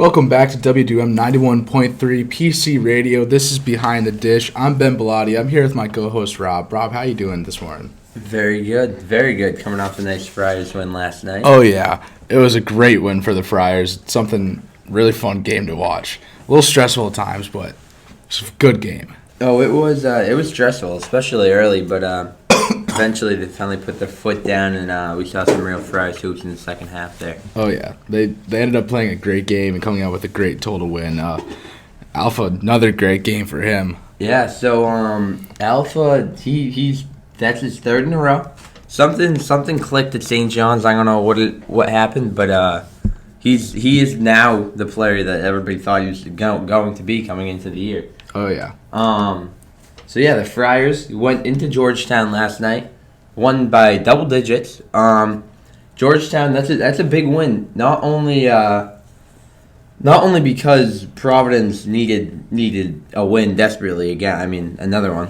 Welcome back to WDM 91.3 PC Radio. This is Behind the Dish. I'm Ben Bellotti. I'm here with my co-host Rob. Rob, how you doing this morning? Very good. Very good. Coming off the nice Friars win last night. Oh, yeah. It was a great win for the Friars. Something really fun game to watch. A little stressful at times, but it's a good game. Oh, it was stressful, especially early, but eventually they finally put their foot down, and we saw some real Friars hoops in the second half there. Oh, yeah. They ended up playing a great game and coming out with a great total win. Alpha, another great game for him. Yeah, so Alpha, that's his third in a row. Something clicked at St. John's. I don't know what happened, but he is now the player that everybody thought he was going to be coming into the year. Oh, yeah. So, yeah, the Friars went into Georgetown last night, won by double digits. Georgetown, that's a big win. Not only because Providence needed a win desperately again. I mean, another one,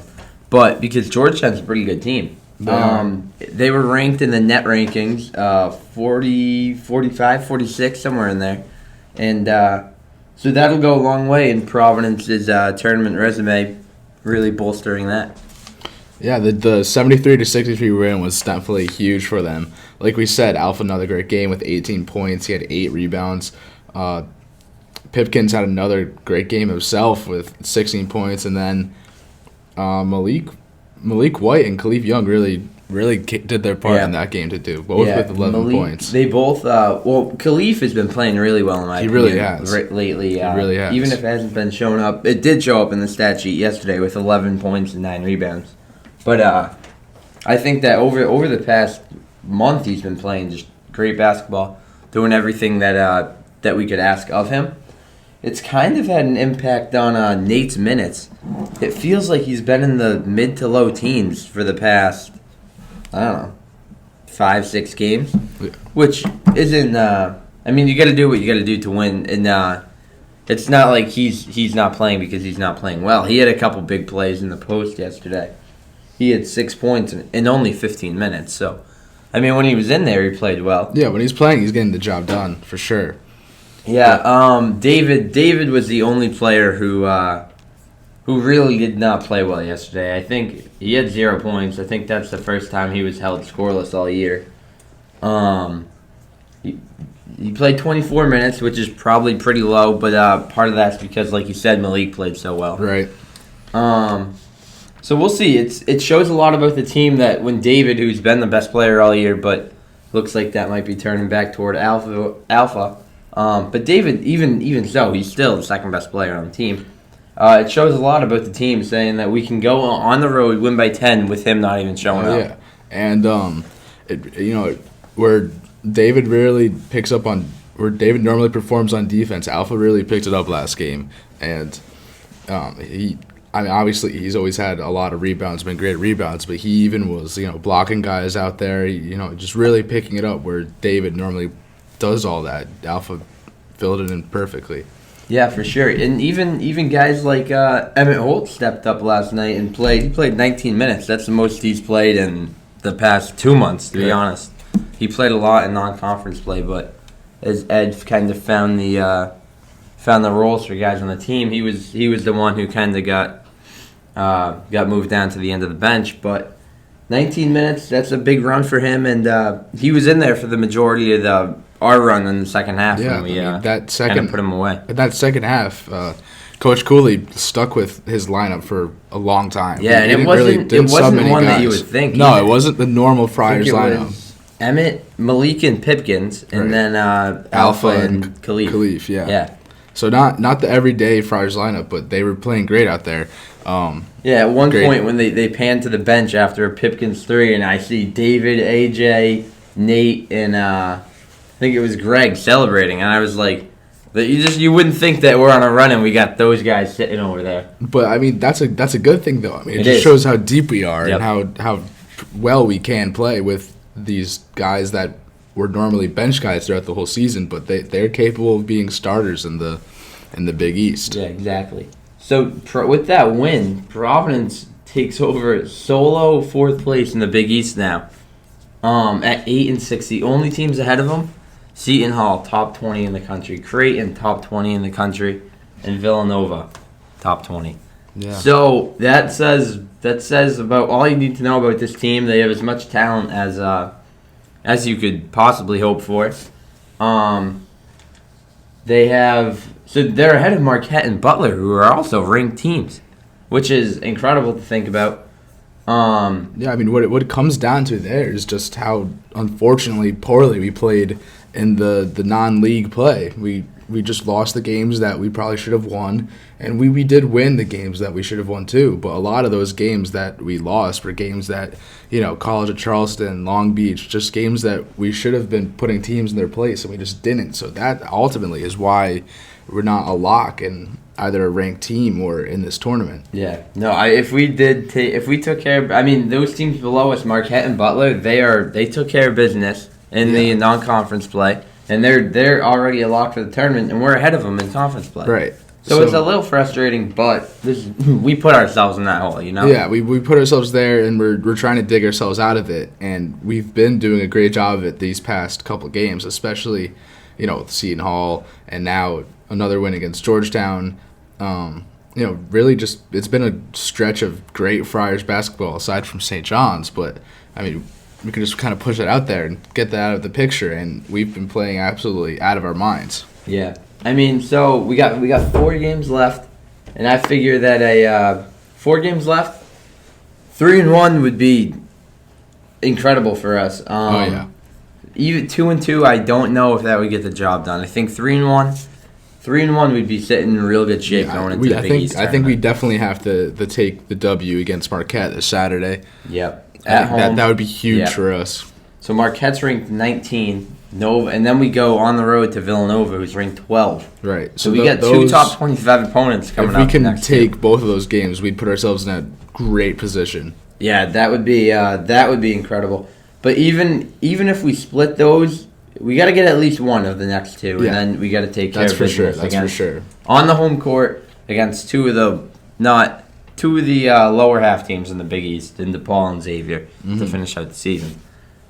but because Georgetown's a pretty good team. They were ranked in the net rankings, 40, 45, 46, somewhere in there, and so that'll go a long way in Providence's tournament resume, really bolstering that. Yeah, the 73-63 win was definitely huge for them. Like we said, Alpha another great game with 18 points. He had 8 rebounds. Pipkins had another great game himself with 16 points, and then Malik White and Khalif Young really did their part in that game to do, both with 11 points. They both, Khalif has been playing really well in my opinion. He really has. Lately. He really has. Even if it hasn't been showing up. It did show up in the stat sheet yesterday with 11 points and 9 rebounds. But I think that over the past month he's been playing just great basketball, doing everything that we could ask of him. It's kind of had an impact on Nate's minutes. It feels like he's been in the mid to low teens for the past, I don't know, 5-6 games, which isn't. I mean, you got to do what you got to do to win, and it's not like he's not playing because he's not playing well. He had a couple big plays in the post yesterday. He had 6 points in only 15 minutes. So, I mean, when he was in there, he played well. Yeah, when he's playing, he's getting the job done for sure. Yeah, David was the only player who really did not play well yesterday. I think he had 0 points. I think that's the first time he was held scoreless all year. He played 24 minutes, which is probably pretty low, but part of that's because, like you said, Malik played so well. Right. So we'll see. It shows a lot about the team that when David, who's been the best player all year, but looks like that might be turning back toward Alpha. But David, even so, he's still the second best player on the team. It shows a lot about the team, saying that we can go on the road, win by 10 with him not even showing up. Yeah, and where David rarely picks up on, where David normally performs on defense, Alpha really picked it up last game, and obviously he's always had a lot of rebounds, been great at rebounds, but he even was blocking guys out there, just really picking it up where David normally does all that. Alpha filled it in perfectly. Yeah, for sure. And even guys like Emmett Holt stepped up last night and played. He played 19 minutes. That's the most he's played in the past 2 months, to be honest. He played a lot in non-conference play, but as Ed kind of found the roles for guys on the team, he was the one who kind of got moved down to the end of the bench. But 19 minutes, that's a big run for him, and he was in there for the majority of our run in the second half. Yeah, when we kind of put him away. That second half, Coach Cooley stuck with his lineup for a long time. Yeah, and it wasn't one that you would think. No, it wasn't the normal Friars lineup. Emmett, Malik, and Pipkins, and then Alpha and Khalif. Khalif, yeah. So not the everyday Friars lineup, but they were playing great out there. At one point when they panned to the bench after a Pipkins 3, and I see David, AJ, Nate, and I think it was Greg celebrating, and I was like, you wouldn't think that we're on a run and we got those guys sitting over there. But I mean, that's a good thing though. I mean, it just shows how deep we are and how well we can play with these guys that were normally bench guys throughout the whole season, but they're capable of being starters in the Big East. Yeah, exactly. So with that win, Providence takes over solo 4th place in the Big East now. At 8-6, the only teams ahead of them Seton Hall, top 20 in the country. Creighton, top 20 in the country. And Villanova, top 20. Yeah. So that says about all you need to know about this team. They have as much talent as you could possibly hope for. They're ahead of Marquette and Butler, who are also ranked teams, which is incredible to think about. Yeah, I mean, what it comes down to there is just how unfortunately poorly we played in the non-league play. We just lost the games that we probably should have won, and we did win the games that we should have won too. But a lot of those games that we lost were games that, College of Charleston, Long Beach, just games that we should have been putting teams in their place, and we just didn't. So that ultimately is why we're not a lock in either a ranked team or in this tournament. Yeah, no. If we took care of, I mean, those teams below us, Marquette and Butler, they took care of business in the non-conference play. And they're already a lock for the tournament, and we're ahead of them in conference play. Right. So it's a little frustrating, but we put ourselves in that hole, Yeah, we put ourselves there, and we're trying to dig ourselves out of it, and we've been doing a great job of it these past couple of games, especially, with Seton Hall, and now another win against Georgetown. Really just it's been a stretch of great Friars basketball aside from St. John's, but I mean, we can just kind of push it out there and get that out of the picture, and we've been playing absolutely out of our minds. Yeah, I mean, so we got 4 games left, and I figure that 4 games left, 3-1 would be incredible for us. Even 2-2, I don't know if that would get the job done. I think 3-1, we'd be sitting in real good shape going into the Big East tournament. I think we definitely have to take the W against Marquette this Saturday. Yep. At home. That would be huge for us. So Marquette's ranked 19, Nova, and then we go on the road to Villanova, who's ranked 12. Right. So we got 2 top 25 opponents coming up. If we can take both of those games, we'd put ourselves in a great position. Yeah, that would be incredible. But even if we split those, we got to get at least one of the next 2, and then we got to take care of business. That's for sure. On the home court against two of the lower half teams in the Big East, in DePaul and Xavier, to finish out the season.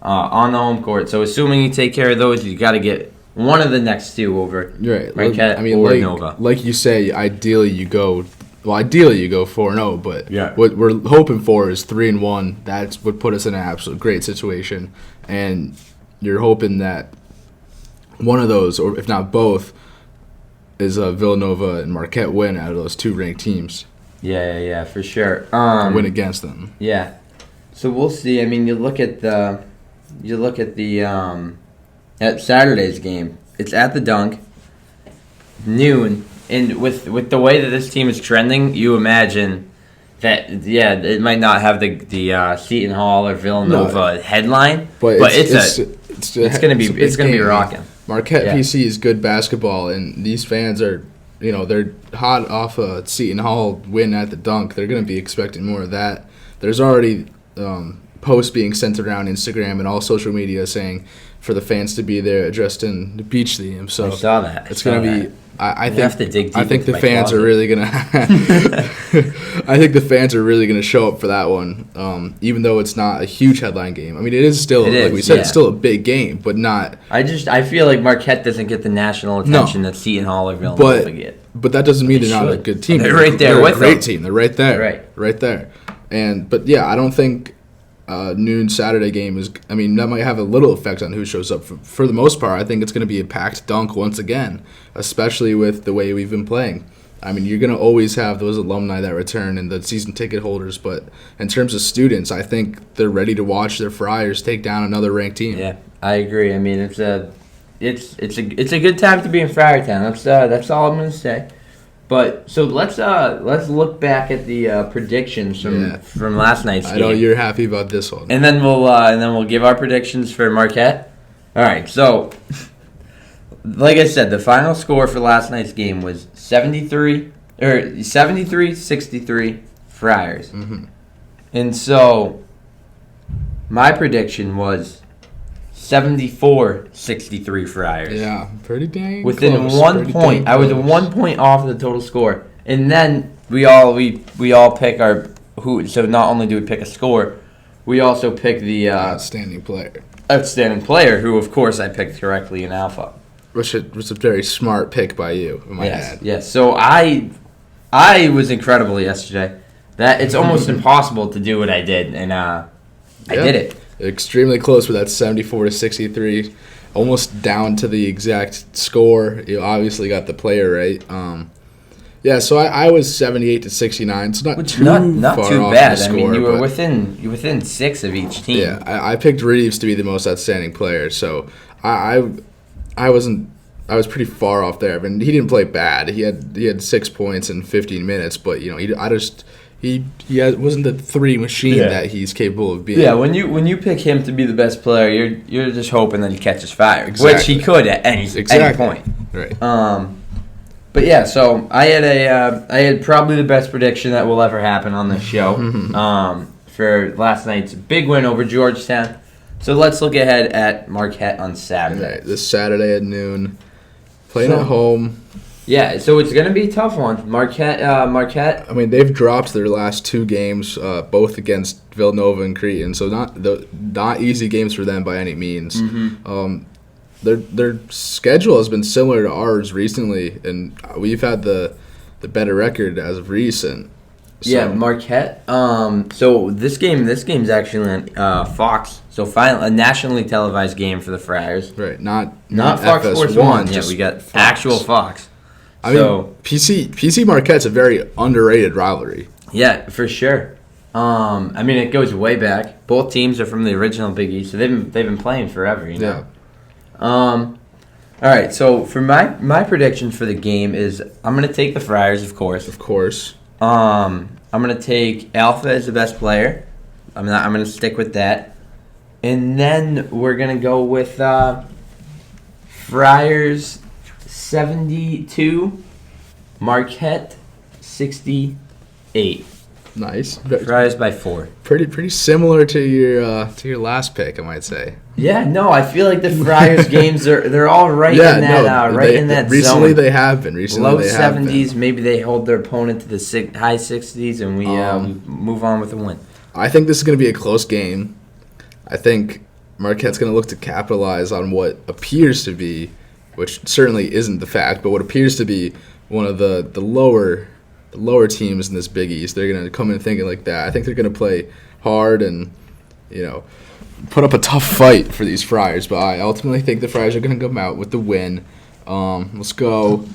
On the home court. So assuming you take care of those, you got to get one of the next 2 over. Right. Marquette or Nova. Like you say, ideally you go 4-0, but what we're hoping for is 3-1. That's what put us in an absolute great situation, and you're hoping that one of those, or if not both, is a Villanova and Marquette win out of those 2 ranked teams. Yeah, for sure. Win against them. Yeah. So we'll see. I mean, you look at Saturday's game. It's at the Dunk, noon, and with the way that this team is trending, you imagine that it might not have the Seton Hall or Villanova headline, but it's gonna be rocking. Marquette PC is good basketball, and these fans are, they're hot off a Seton Hall win at the Dunk. They're going to be expecting more of that. There's already posts being sent around Instagram and all social media saying for the fans to be there dressed in the beach theme. So I saw that. It's going to be. I think the fans are really gonna. I think the fans are really gonna show up for that one, even though it's not a huge headline game. I mean, it is still, like we said, it's still a big game, but not. I feel like Marquette doesn't get the national attention that Seton Hall or Villanova get. But that doesn't mean they're not a good team. They're right there with them. They're a great team. They're right there. Right there. I don't think noon Saturday game is. I mean, that might have a little effect on who shows up. For the most part, I think it's going to be a packed Dunk once again, especially with the way we've been playing. I mean, you're going to always have those alumni that return and the season ticket holders, but in terms of students, I think they're ready to watch their Friars take down another ranked team. Yeah, I agree. I mean, it's a good time to be in Friartown. That's all I'm going to say. But so let's look back at the predictions from last night's game. I know you're happy about this one. And then we'll give our predictions for Marquette. All right. So like I said, the final score for last night's game was 73-63 Friars. Mm-hmm. And so my prediction was 74-63 Friars. Yeah, pretty dang within close. 1 point. I was 1 point off the total score. And then we all pick our who. So not only do we pick a score, we also pick the outstanding player. outstanding player, who, of course, I picked correctly in Alpha. Which was a very smart pick by you, I might add. Yes. So I was incredible yesterday. That it's almost impossible to do what I did, and I did it. Extremely close with that 74-63, almost down to the exact score. You obviously got the player right. So I was 78-69. It's not too far bad. off the score, I mean, you were within 6 of each team. Yeah, I picked Reeves to be the most outstanding player, so I was pretty far off there. I mean, he didn't play bad. He had 6 points in 15 minutes, but he wasn't the 3 machine that he's capable of being. Yeah, when you pick him to be the best player, you're just hoping that he catches fire, exactly. Which he could at any point. Right. But yeah, so I had probably the best prediction that will ever happen on this show. For last night's big win over Georgetown. So let's look ahead at Marquette on Saturday. Right, this Saturday at noon, playing at home. Yeah, so it's going to be a tough one. Marquette. I mean, they've dropped their last 2 games, both against Villanova and Creighton, so not easy games for them by any means. Their schedule has been similar to ours recently, and we've had the better record as of recent. So. Yeah, Marquette. So this game's actually on Fox. So finally, a nationally televised game for the Friars. Right, not Fox Sports 1. Yeah, we got Fox. Actual Fox. I mean, PC Marquette's a very underrated rivalry. Yeah, for sure. I mean, it goes way back. Both teams are from the original Big East, so they've been playing forever. Yeah. All right. So for my prediction for the game is I'm gonna take the Friars, of course. Of course. I'm gonna take Alpha as the best player. I'm gonna stick with that, and then we're gonna go with Friars 72, Marquette 68. Nice. Friars by 4. Pretty similar to your last pick, I might say. Yeah, no, I feel like the Friars games they're all right in that recently zone. They have been. Recently low they have 70s, been. maybe they hold their opponent to the high 60s, and we move on with a win. I think this is going to be a close game. I think Marquette's going to look to capitalize on what appears to be, which certainly isn't the fact, but what appears to be one of the lower teams in this Big East. They're going to come in thinking like that. I think they're going to play hard and, put up a tough fight for these Friars. But I ultimately think the Friars are going to come out with the win. Let's go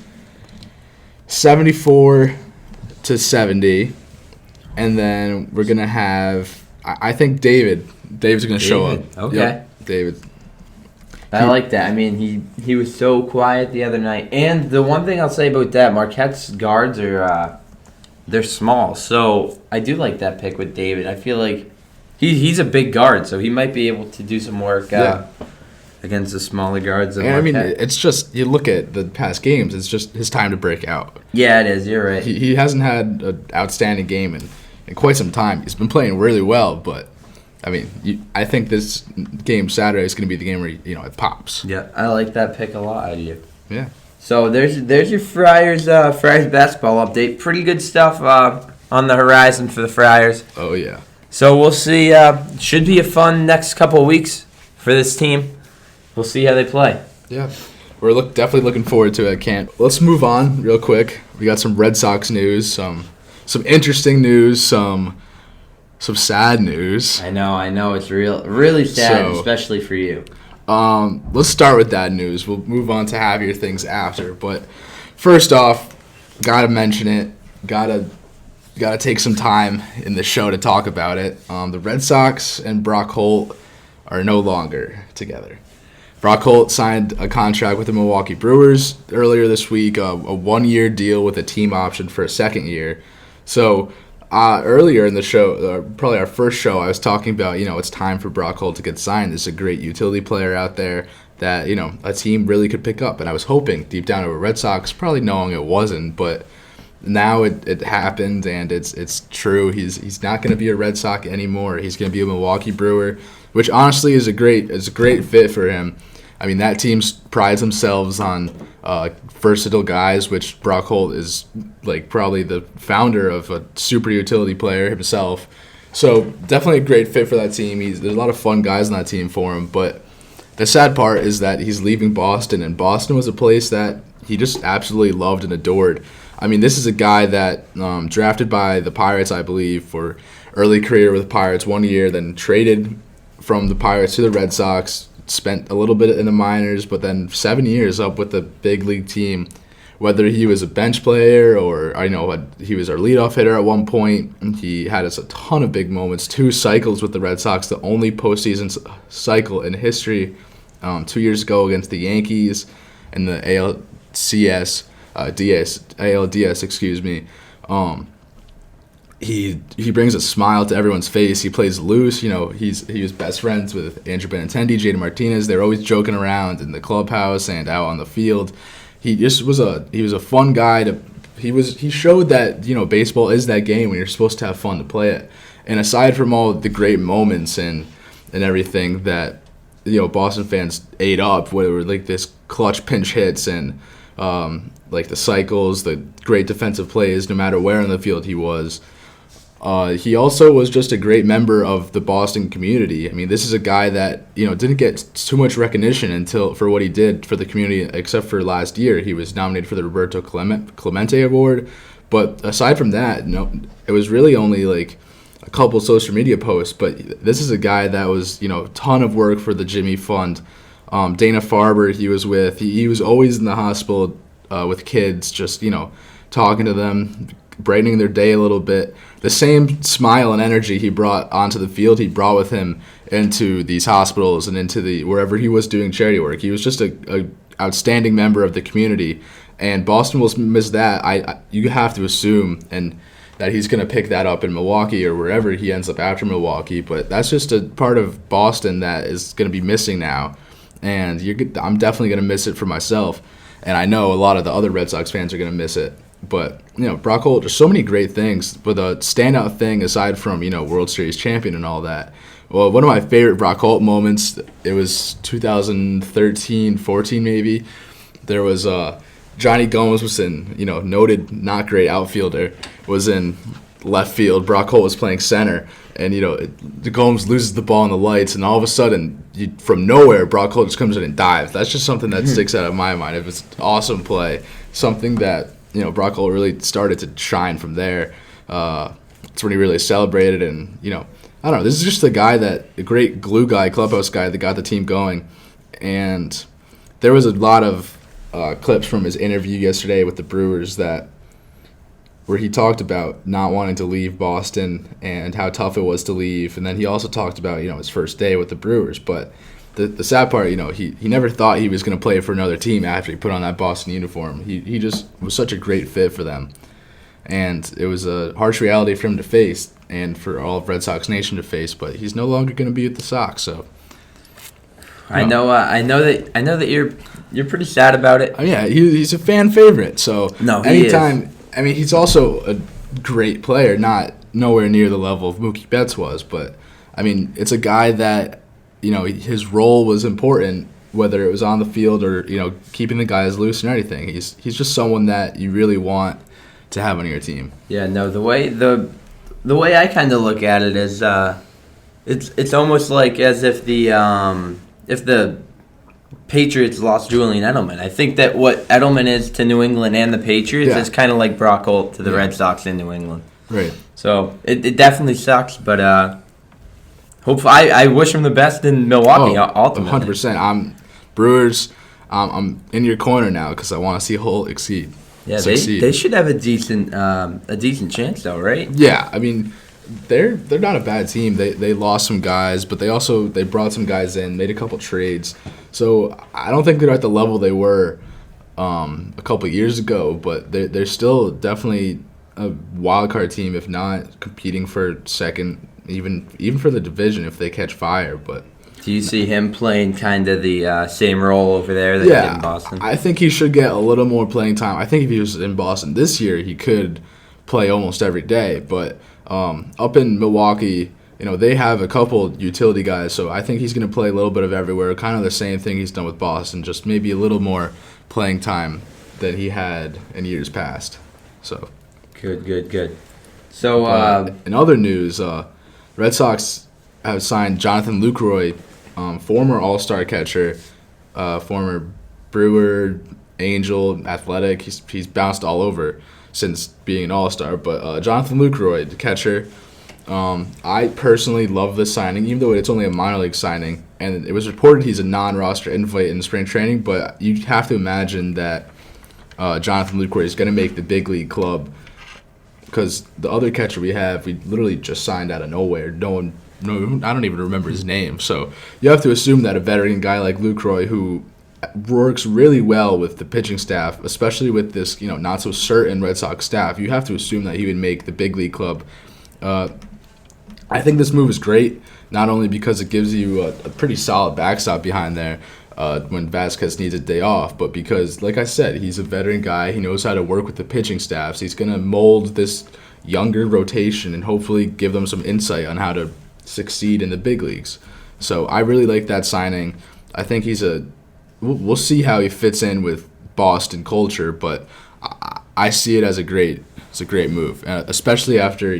74-70. And then we're going to have, I think David's going to show up. Okay. Yep, David. I like that. I mean, he was so quiet the other night. And the one thing I'll say about that, Marquette's guards are they're small. So I do like that pick with David. I feel like he's a big guard, so he might be able to do some work against the smaller guards. And I mean, it's just, you look at the past games, it's just his time to break out. Yeah, it is. You're right. He hasn't had an outstanding game in quite some time. He's been playing really well, but I mean, I think this game Saturday is going to be the game where it pops. Yeah, I like that pick a lot out of you. Yeah. So there's your Friars basketball update. Pretty good stuff on the horizon for the Friars. Oh yeah. So we'll see. Should be a fun next couple of weeks for this team. We'll see how they play. Yeah. We're definitely looking forward to it. Let's move on real quick. We got some Red Sox news, some interesting news, some sad news. I know. It's really sad, especially for you. Let's start with that news. We'll move on to happier things after. But first off, gotta mention it. Gotta take some time in the show to talk about it. The Red Sox and Brock Holt are no longer together. Brock Holt signed a contract with the Milwaukee Brewers earlier this week, a 1-year deal with a team option for a second year. So earlier in the show, probably our first show, I was talking about, it's time for Brock Holt to get signed. There's a great utility player out there that, a team really could pick up. And I was hoping deep down over Red Sox, probably knowing it wasn't, but now it happened and it's true. He's not going to be a Red Sox anymore. He's going to be a Milwaukee Brewer, which honestly is a great fit for him. I mean, that team prides themselves on versatile guys, which Brock Holt is probably the founder of a super utility player himself. So definitely a great fit for that team. There's a lot of fun guys on that team for him, but the sad part is that he's leaving Boston, and Boston was a place that he just absolutely loved and adored. I mean, this is a guy that drafted by the Pirates, I believe, for early career with the Pirates 1 year, then traded from the Pirates to the Red Sox, spent a little bit in the minors, but then 7 years up with the big league team. Whether he was a bench player or he was our leadoff hitter at one point, he had us a ton of big moments. 2 cycles with the Red Sox, the only postseason cycle in history. 2 years ago against the Yankees in the ALDS, excuse me. He brings a smile to everyone's face. He plays loose. He was best friends with Andrew Benintendi, J.D. Martinez. They were always joking around in the clubhouse and out on the field. He just was a fun guy. He showed that baseball is that game when you're supposed to have fun to play it. And aside from all the great moments and everything that Boston fans ate up, whether it were like this clutch pinch hits and like the cycles, the great defensive plays, no matter where on the field he was. He also was just a great member of the Boston community. I mean, this is a guy that didn't get too much recognition for what he did for the community, except for last year. He was nominated for the Roberto Clemente Award, but aside from that, it was really only like a couple social media posts. But this is a guy that was ton of work for the Jimmy Fund. Dana Farber, he was with. He was always in the hospital with kids, just talking to them, brightening their day a little bit. The same smile and energy he brought onto the field, he brought with him into these hospitals and into wherever he was doing charity work. He was just a outstanding member of the community, and Boston will miss that. You have to assume and that he's going to pick that up in Milwaukee or wherever he ends up after Milwaukee. But that's just a part of Boston that is going to be missing now, and I'm definitely going to miss it for myself, and I know a lot of the other Red Sox fans are going to miss it. But, Brock Holt, there's so many great things. But the standout thing, aside from, World Series champion and all that, well, one of my favorite Brock Holt moments, it was 2013, 14 maybe. There was Johnny Gomes was in, noted not great outfielder, was in left field. Brock Holt was playing center. And, Gomes loses the ball in the lights. And all of a sudden, from nowhere, Brock Holt just comes in and dives. That's just something that sticks out of my mind. It was an awesome play. Something that Brock Holt really started to shine from there. That's when he really celebrated, and I don't know. This is just a great glue guy, clubhouse guy that got the team going. And there was a lot of clips from his interview yesterday with the Brewers where he talked about not wanting to leave Boston and how tough it was to leave, and then he also talked about his first day with the Brewers, but. The sad part, he never thought he was going to play for another team after he put on that Boston uniform. He just was such a great fit for them. And it was a harsh reality for him to face and for all of Red Sox Nation to face, but he's no longer going to be with the Sox, so. I know that you're pretty sad about it. Yeah, he's a fan favorite, so no, anytime. I mean, he's also a great player, not nowhere near the level of Mookie Betts was, but I mean, it's a guy that his role was important, whether it was on the field or keeping the guys loose and everything. He's just someone that you really want to have on your team. Yeah, no, the way I kind of look at it is it's almost like as if the Patriots lost Julian Edelman. I think that what Edelman is to New England and the Patriots is kind of like Brock Holt to the Red Sox in New England. Right. So it definitely sucks, but. Hopefully, I wish him the best in Milwaukee. Ultimately, 100%. Brewers. I'm in your corner now because I want to see Holt succeed. Yeah, they should have a decent chance though, right? Yeah, I mean, they're not a bad team. They lost some guys, but they brought some guys in, made a couple trades. So I don't think they're at the level they were a couple years ago, but they're still definitely a wild card team, if not competing for second. Even for the division if they catch fire. But do you see him playing kind of the same role over there that he did in Boston? I think he should get a little more playing time. I think if he was in Boston this year, he could play almost every day. But up in Milwaukee, they have a couple utility guys, so I think he's going to play a little bit of everywhere. Kind of the same thing he's done with Boston, just maybe a little more playing time than he had in years past. So good. So in other news. Red Sox have signed Jonathan Lucroy former All-Star catcher, former Brewer, Angel, Athletic. He's bounced all over since being an All-Star. But Jonathan Lucroy, the catcher, I personally love this signing, even though it's only a minor league signing. And it was reported he's a non-roster invite in spring training, but you have to imagine that Jonathan Lucroy is going to make the big league club, because the other catcher we literally just signed out of nowhere. No, I don't even remember his name. So you have to assume that a veteran guy like Lucroy, who works really well with the pitching staff, especially with this not so certain Red Sox staff, you have to assume that he would make the big league club. I think this move is great, not only because it gives you a pretty solid backstop behind there when Vasquez needs a day off, but because, like I said, he's a veteran guy. He knows how to work with the pitching staffs. He's going to mold this younger rotation and hopefully give them some insight on how to succeed in the big leagues. So I really like that signing. I think we'll see how he fits in with Boston culture, but I see it as a great move, especially after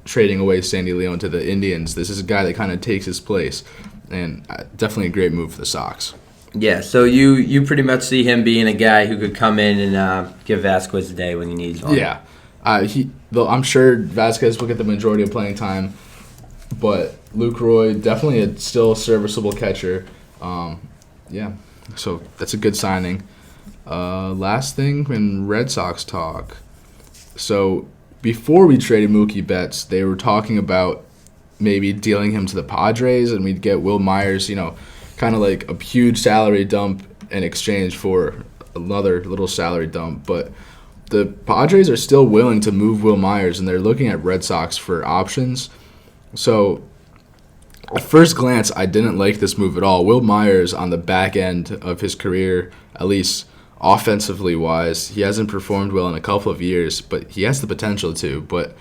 trading away Sandy Leon to the Indians. This is a guy that kind of takes his place, and definitely a great move for the Sox. Yeah, so you pretty much see him being a guy who could come in and give Vasquez a day when he needs one. Yeah, I'm sure Vasquez will get the majority of playing time, but Lucroy, definitely a still serviceable catcher. Yeah, so that's a good signing. Last thing in Red Sox talk. So before we traded Mookie Betts, they were talking about maybe dealing him to the Padres, and we'd get Will Myers, kind of like a huge salary dump in exchange for another little salary dump. But the Padres are still willing to move Will Myers, and they're looking at Red Sox for options. So at first glance, I didn't like this move at all. Will Myers, on the back end of his career, at least offensively wise, he hasn't performed well in a couple of years, but he has the potential to. But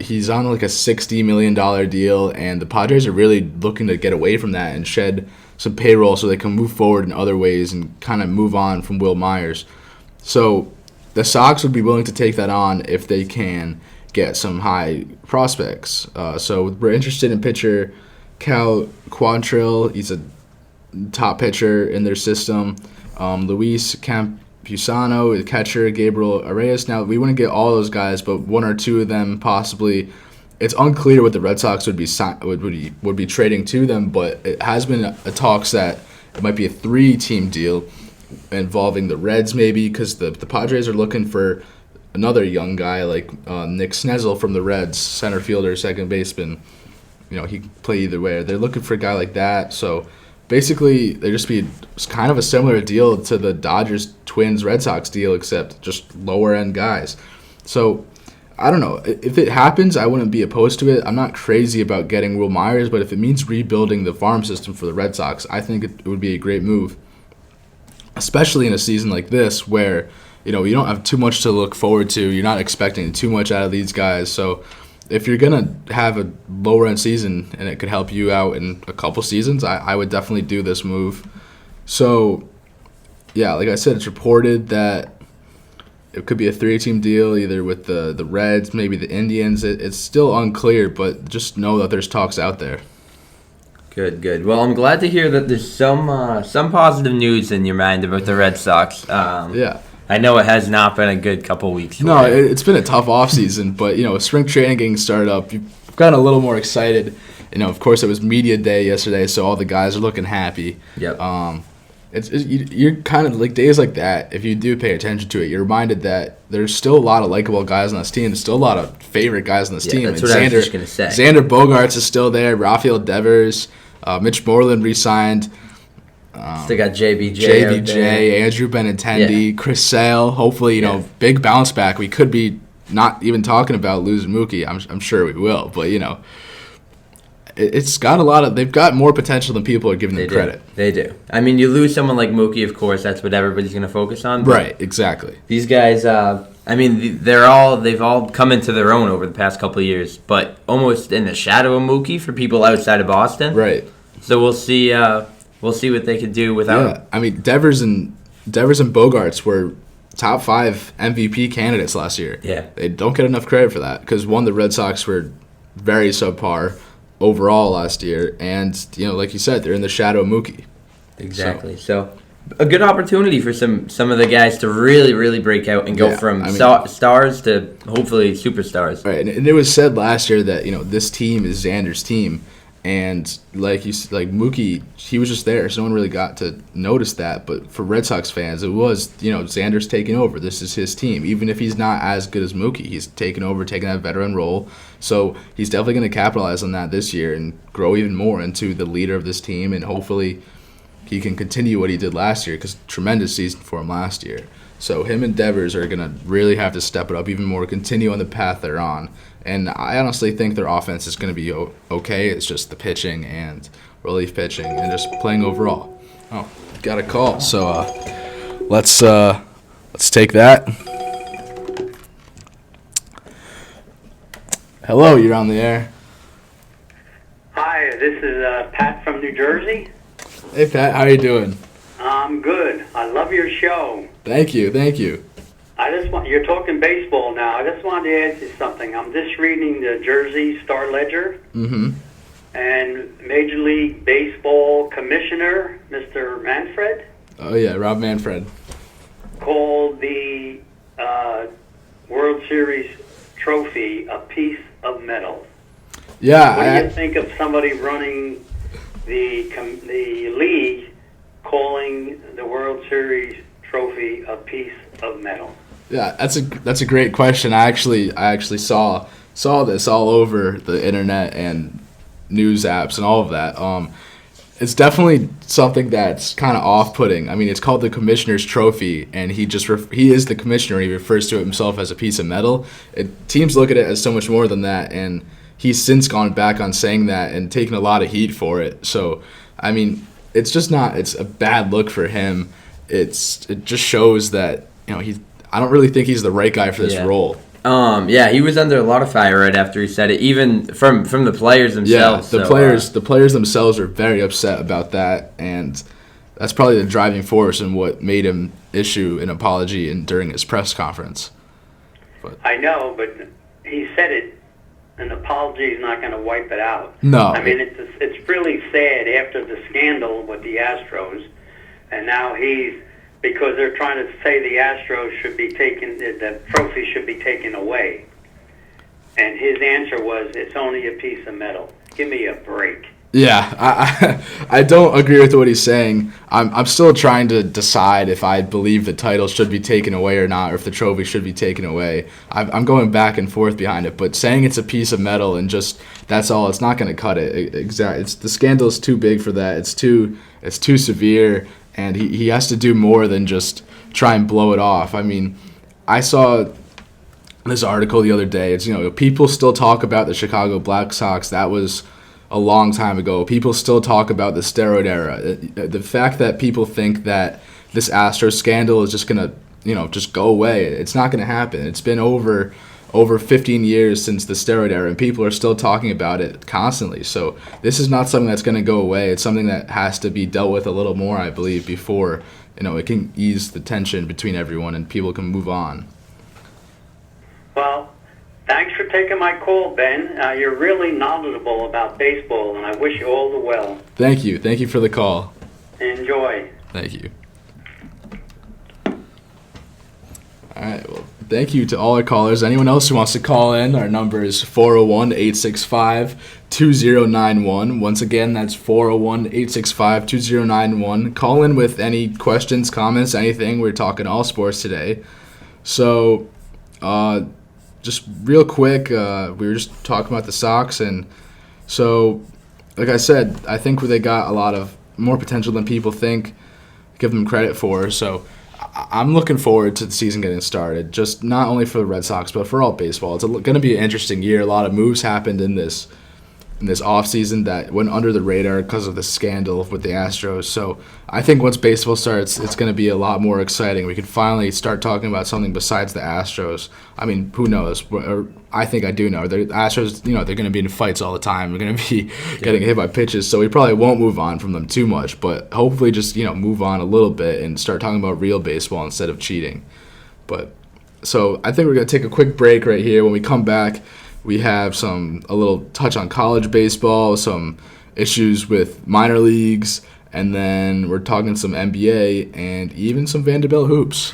he's on like a $60 million deal, and the Padres are really looking to get away from that and shed some payroll so they can move forward in other ways and kind of move on from Will Myers. So the Sox would be willing to take that on if they can get some high prospects. So we're interested in pitcher Cal Quantrill. He's a top pitcher in their system. Luis Campusano, the catcher, Gabriel Arias. Now, we wouldn't get all those guys, but one or two of them possibly. It's unclear what the Red Sox would be trading to them, but it has been a talks that it might be a 3-team deal involving the Reds maybe, because the Padres are looking for another young guy like Nick Snezzle from the Reds, center fielder, second baseman. He can play either way. They're looking for a guy like that, so basically, they just be kind of a similar deal to the Dodgers, Twins, Red Sox deal, except just lower-end guys. So, I don't know. If it happens, I wouldn't be opposed to it. I'm not crazy about getting Will Myers, but if it means rebuilding the farm system for the Red Sox, I think it would be a great move, especially in a season like this where, you don't have too much to look forward to. You're not expecting too much out of these guys, so if you're going to have a lower-end season and it could help you out in a couple seasons, I would definitely do this move. So, yeah, like I said, it's reported that it could be a 3-team deal either with the Reds, maybe the Indians. It's still unclear, but just know that there's talks out there. Good. Well, I'm glad to hear that there's some positive news in your mind about the Red Sox. Yeah. I know it has not been a good couple weeks. No, it's been a tough offseason, but, with spring training getting started up, you've gotten a little more excited. Of course, it was media day yesterday, so all the guys are looking happy. Yep. You're kind of like days like that, if you do pay attention to it, you're reminded that there's still a lot of likable guys on this team. There's still a lot of favorite guys on this team. That's what I was just going to say. Xander Bogaerts is still there. Rafael Devers. Mitch Moreland re-signed. Still got JBJ, Andrew Benintendi, Chris Sale. Hopefully, big bounce back. We could be not even talking about losing Mookie. I'm sure we will, but it's got a lot of. They've got more potential than people are giving them credit. They do. I mean, you lose someone like Mookie, of course. That's what everybody's going to focus on. Right. Exactly. These guys. They've all come into their own over the past couple of years, but almost in the shadow of Mookie for people outside of Boston. Right. So we'll see. We'll see what they could do without. Yeah, I mean, Devers and Bogaerts were top 5 MVP candidates last year. Yeah, they don't get enough credit for that because one, the Red Sox were very subpar overall last year. And, like you said, they're in the shadow of Mookie. Exactly. So a good opportunity for some of the guys to really, really break out and go from stars to hopefully superstars. Right, and it was said last year that this team is Xander's team, and like Mookie, he was just there, so no one really got to notice that. But for Red Sox fans, it was Xander's taking over. This is his team, even if he's not as good as Mookie. He's taking that veteran role, so he's definitely going to capitalize on that this year and grow even more into the leader of this team, and hopefully he can continue what he did last year, because tremendous season for him last year. So him and Devers are going to really have to step it up even more, continue on the path they're on. And I honestly think their offense is going to be okay. It's just the pitching and relief pitching and just playing overall. Oh, got a call. So let's take that. Hello, you're on the air. Hi, this is Pat from New Jersey. Hey, Pat, how are you doing? I'm good. I love your show. Thank you. You're talking baseball now. I just wanted to ask you something. I'm just reading the Jersey Star Ledger. Mm-hmm. And Major League Baseball Commissioner, Mr. Manfred. Oh, yeah, Rob Manfred. Called the World Series trophy a piece of metal. Yeah. What do you think of somebody running the league calling the World Series trophy a piece of metal? Yeah, that's a great question. I actually saw this all over the internet and news apps and all of that. It's definitely something that's kind of off-putting. I mean, it's called the Commissioner's Trophy, and he is the commissioner. He refers to himself as a piece of metal. Teams look at it as so much more than that, and he's since gone back on saying that and taken a lot of heat for it. So, I mean, it's a bad look for him. It just shows that I don't really think he's the right guy for this role. He was under a lot of fire right after he said it, even from the players themselves. Yeah, the players themselves are very upset about that, and that's probably the driving force in what made him issue an apology during his press conference. But I know, but he said it. An apology is not going to wipe it out. No. I mean, it's really sad after the scandal with the Astros, and now because they're trying to say the Astros should be taken, the trophy should be taken away. And his answer was, it's only a piece of metal. Give me a break. Yeah, I don't agree with what he's saying. I'm still trying to decide if I believe the title should be taken away or not, or if the trophy should be taken away. I'm going back and forth behind it, but saying it's a piece of metal and just that's all, it's not going to cut it. Exactly, the scandal is too big for that. It's too severe, and he has to do more than just try and blow it off. I mean, I saw this article the other day. It's people still talk about the Chicago Black Sox. That was a long time ago. People still talk about the steroid era. The fact that people think that this Astros scandal is just gonna, just go away, it's not gonna happen. It's been over 15 years since the steroid era, and people are still talking about it constantly. So this is not something that's gonna go away. It's something that has to be dealt with a little more, I believe, before it can ease the tension between everyone and people can move on. Well, thanks for taking my call, Ben. You're really knowledgeable about baseball, and I wish you all the well. Thank you. Thank you for the call. Enjoy. Thank you. All right. Well, thank you to all our callers. Anyone else who wants to call in, our number is 401-865-2091. Once again, that's 401-865-2091. Call in with any questions, comments, anything. We're talking all sports today. So, just real quick, we were just talking about the Sox, and so, like I said, I think they got a lot of more potential than people give them credit for. So I'm looking forward to the season getting started, just not only for the Red Sox, but for all baseball. It's going to be an interesting year. A lot of moves happened in this offseason that went under the radar because of the scandal with the Astros. So I think once baseball starts, it's going to be a lot more exciting. We can finally start talking about something besides the Astros. I mean, who knows? I think I do know. The Astros, they're going to be in fights all the time. They're going to be getting hit by pitches, so we probably won't move on from them too much. But hopefully just, move on a little bit and start talking about real baseball instead of cheating. So I think we're going to take a quick break right here. When we come back, We have a little touch on college baseball, some issues with minor leagues, and then we're talking some NBA and even some Vanderbilt hoops.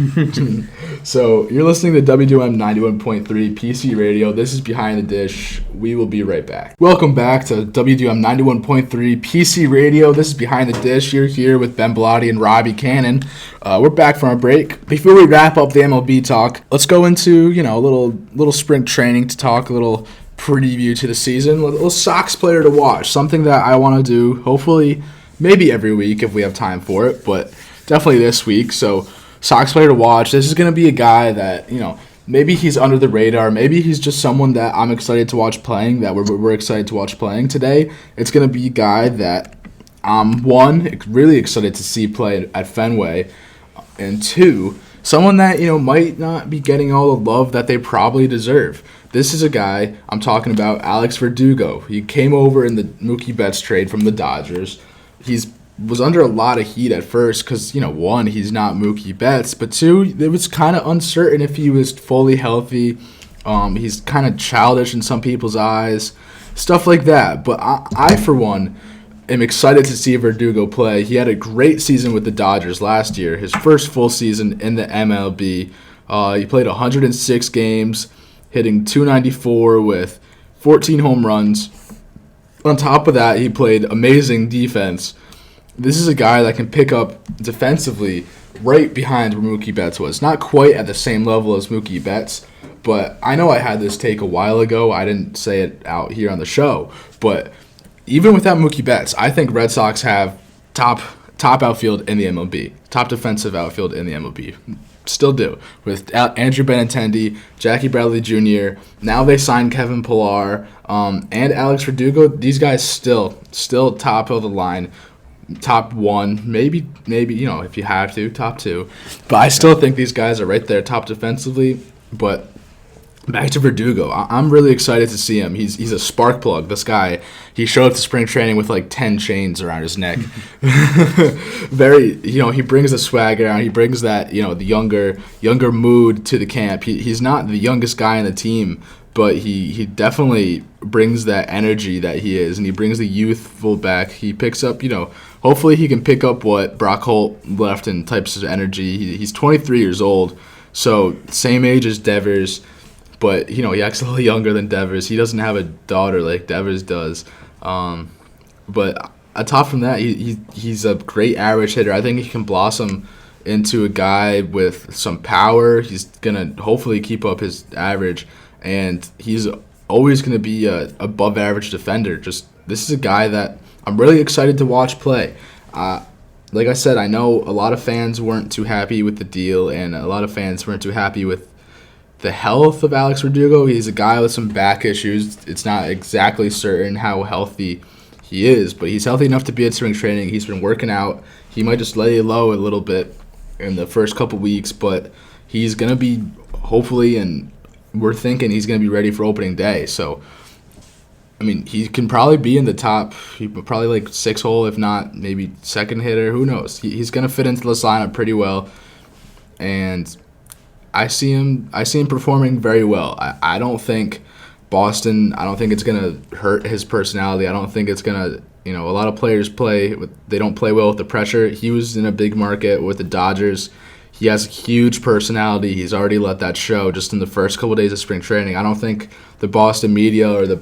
So you're listening to WDUM 91.3 PC Radio. This is Behind the Dish. We will be right back. Welcome back to WDUM 91.3 PC Radio. This is Behind the Dish. You're here with Ben Bellotti and Robbie Cannon. We're back from our break. Before we wrap up the MLB talk, let's go into a little spring training to talk a little preview to the season. A little Sox player to watch. Something that I want to do. Hopefully, maybe every week if we have time for it, but definitely this week. So, Sox player to watch. This is going to be a guy that, maybe he's under the radar. Maybe he's just someone that I'm excited to watch playing, that we're excited to watch playing today. It's going to be a guy that I'm, one, really excited to see play at Fenway, and two, someone that, might not be getting all the love that they probably deserve. This is a guy, I'm talking about Alex Verdugo. He came over in the Mookie Betts trade from the Dodgers. Was under a lot of heat at first because, one, he's not Mookie Betts, but two, it was kind of uncertain if he was fully healthy. He's kind of childish in some people's eyes, stuff like that. But I, for one, am excited to see Verdugo play. He had a great season with the Dodgers last year, his first full season in the MLB. He played 106 games, hitting .294 with 14 home runs. On top of that, he played amazing defense. This is a guy that can pick up defensively right behind where Mookie Betts was. Not quite at the same level as Mookie Betts, but I know I had this take a while ago. I didn't say it out here on the show. But even without Mookie Betts, I think Red Sox have top outfield in the MLB. Top defensive outfield in the MLB. Still do. With Andrew Benintendi, Jackie Bradley Jr., now they signed Kevin Pillar, and Alex Verdugo. These guys still top of the line, top one, maybe if you have to, top two. But I still think these guys are right there, top defensively. But back to Verdugo, I'm really excited to see him. He's a spark plug. This guy, he showed up to spring training with like 10 chains around his neck. Very, he brings the swagger out. He brings that, the younger mood to the camp. He's not the youngest guy on the team, but he definitely brings that energy that he is, and he brings the youthful back. He picks up, hopefully he can pick up what Brock Holt left in types of energy. He's 23 years old, so same age as Devers. But, he acts a little younger than Devers. He doesn't have a daughter like Devers does. But atop from that, he's a great average hitter. I think he can blossom into a guy with some power. He's going to hopefully keep up his average. And he's always going to be a above-average defender. This is a guy that I'm really excited to watch play. Like I said, I know a lot of fans weren't too happy with the deal, and a lot of fans weren't too happy with the health of Alex Verdugo. He's a guy with some back issues. It's not exactly certain how healthy he is, but he's healthy enough to be at spring training. He's been working out. He might just lay low a little bit in the first couple weeks, but he's going to be, hopefully, and we're thinking he's going to be ready for opening day. So, he can probably be in the top, probably like 6 hole, if not maybe second hitter. Who knows? He's going to fit into this lineup pretty well, and I see him performing very well. I don't think Boston, I don't think it's going to hurt his personality. I don't think it's going to, a lot of players they don't play well with the pressure. He was in a big market with the Dodgers. He has a huge personality. He's already let that show just in the first couple of days of spring training. I don't think the Boston media or the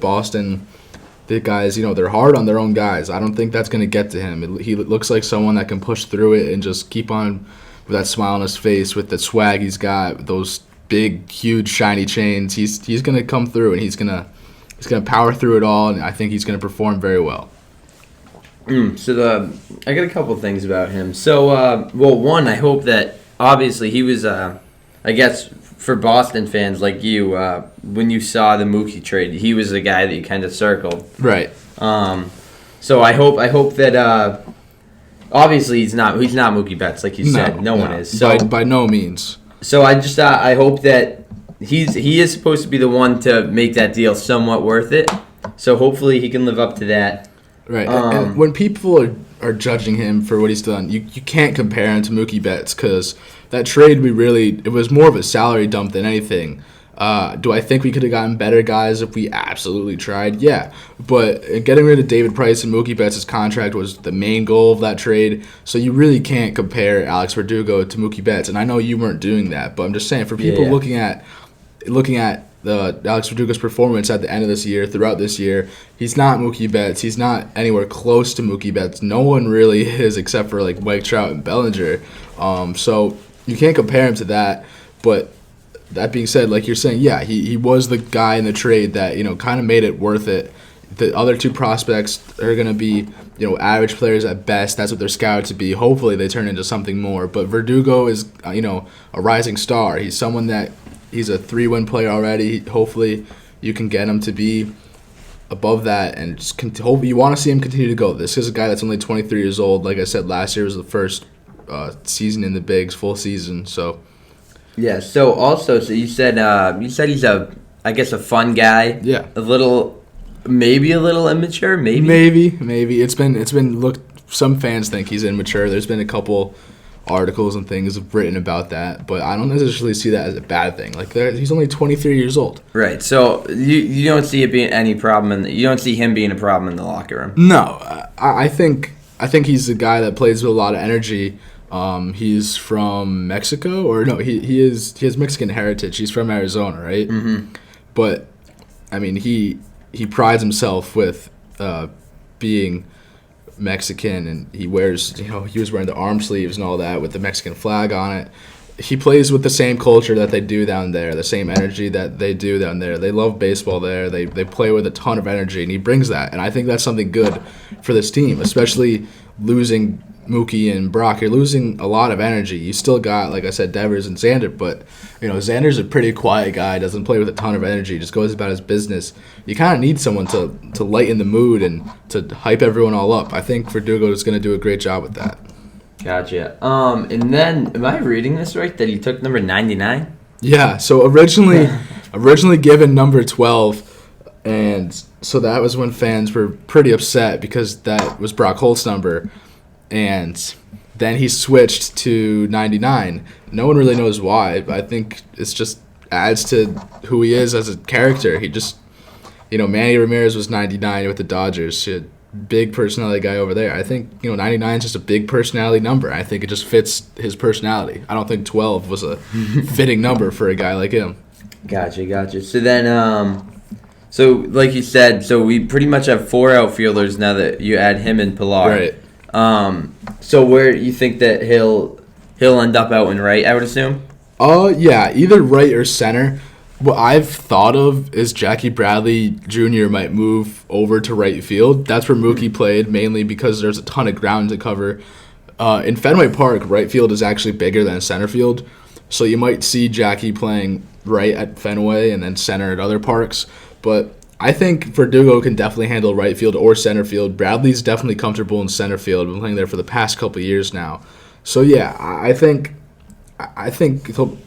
guys, they're hard on their own guys. I don't think that's going to get to him. He looks like someone that can push through it and just keep on with that smile on his face, with the swag he's got, those big, huge, shiny chains. He's gonna come through, and he's gonna power through it all, and I think he's gonna perform very well. So I got a couple things about him. So, one, I hope that obviously he was, I guess for Boston fans like you, when you saw the Mookie trade, he was the guy that you kind of circled. Right. So I hope that. Obviously, he's not Mookie Betts, like you said. No one is. So by no means. So I just I hope that he is supposed to be the one to make that deal somewhat worth it. So hopefully he can live up to that. Right. And when people are judging him for what he's done, you can't compare him to Mookie Betts because that trade it was more of a salary dump than anything. Do I think we could have gotten better guys if we absolutely tried? Yeah. But getting rid of David Price and Mookie Betts' contract was the main goal of that trade. So you really can't compare Alex Verdugo to Mookie Betts. And I know you weren't doing that, but I'm just saying for people looking at the Alex Verdugo's performance at the end of this year, throughout this year, he's not Mookie Betts. He's not anywhere close to Mookie Betts. No one really is except for like Mike Trout and Bellinger. So you can't compare him to that. But that being said, like you're saying, yeah, he was the guy in the trade that, kind of made it worth it. The other two prospects are going to be, average players at best. That's what they're scouted to be. Hopefully they turn into something more. But Verdugo is, a rising star. He's someone that he's a 3-win player already. Hopefully you can get him to be above that, and just hope you want to see him continue to go. This is a guy that's only 23 years old. Like I said, last year was the first season in the bigs, full season. So. Yeah. So you said he's I guess a fun guy. Yeah. Maybe a little immature. Maybe it's been looked. Some fans think he's immature. There's been a couple articles and things written about that, but I don't necessarily see that as a bad thing. Like he's only 23 years old. Right. So you don't see it being any problem, you don't see him being a problem in the locker room. No, I think he's a guy that plays with a lot of energy. He's from Mexico, or no, he has Mexican heritage. He's from Arizona, right? Mm-hmm. But I mean, he prides himself with being Mexican, and he wears, he was wearing the arm sleeves and all that with the Mexican flag on it. He plays with the same culture that they do down there, the same energy that they do down there. They love baseball there. They play with a ton of energy, and he brings that. And I think that's something good for this team, especially losing Mookie and Brock. You're losing a lot of energy. You still got, like I said, Devers and Xander, but Xander's a pretty quiet guy, doesn't play with a ton of energy, just goes about his business. You kind of need someone to lighten the mood and to hype everyone all up. I think Verdugo is going to do a great job with that. Gotcha. And then, am I reading this right, that he took number 99? Yeah, so originally given number 12, and so that was when fans were pretty upset because that was Brock Holt's number. And then he switched to 99. No one really knows why, but I think it's just adds to who he is as a character. He just, Manny Ramirez was 99 with the Dodgers. He had big personality guy over there. I think, 99 is just a big personality number. I think it just fits his personality. I don't think 12 was a fitting number for a guy like him. Gotcha. So then, so like you said, so we pretty much have 4 outfielders now that you add him and Pilar. Right. So where you think that he'll end up out in right, I would assume? Yeah, either right or center. What I've thought of is Jackie Bradley Jr. might move over to right field. That's where Mookie played, mainly because there's a ton of ground to cover. In Fenway Park, right field is actually bigger than center field, so you might see Jackie playing right at Fenway and then center at other parks. But I think Verdugo can definitely handle right field or center field. Bradley's definitely comfortable in center field. Been playing there for the past couple of years now. So yeah, I think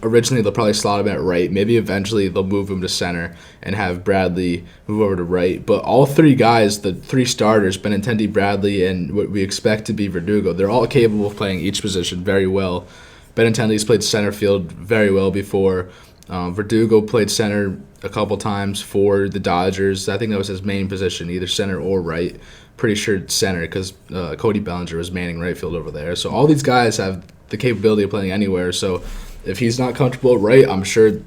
originally they'll probably slot him at right. Maybe eventually they'll move him to center and have Bradley move over to right. But all 3 guys, the 3 starters, Benintendi, Bradley, and what we expect to be Verdugo, they're all capable of playing each position very well. Benintendi's played center field very well before. Verdugo played center a couple times for the Dodgers. I think that was his main position, either center or right. Pretty sure it's center because Cody Bellinger was manning right field over there. So all these guys have the capability of playing anywhere. So if he's not comfortable at right, I'm sure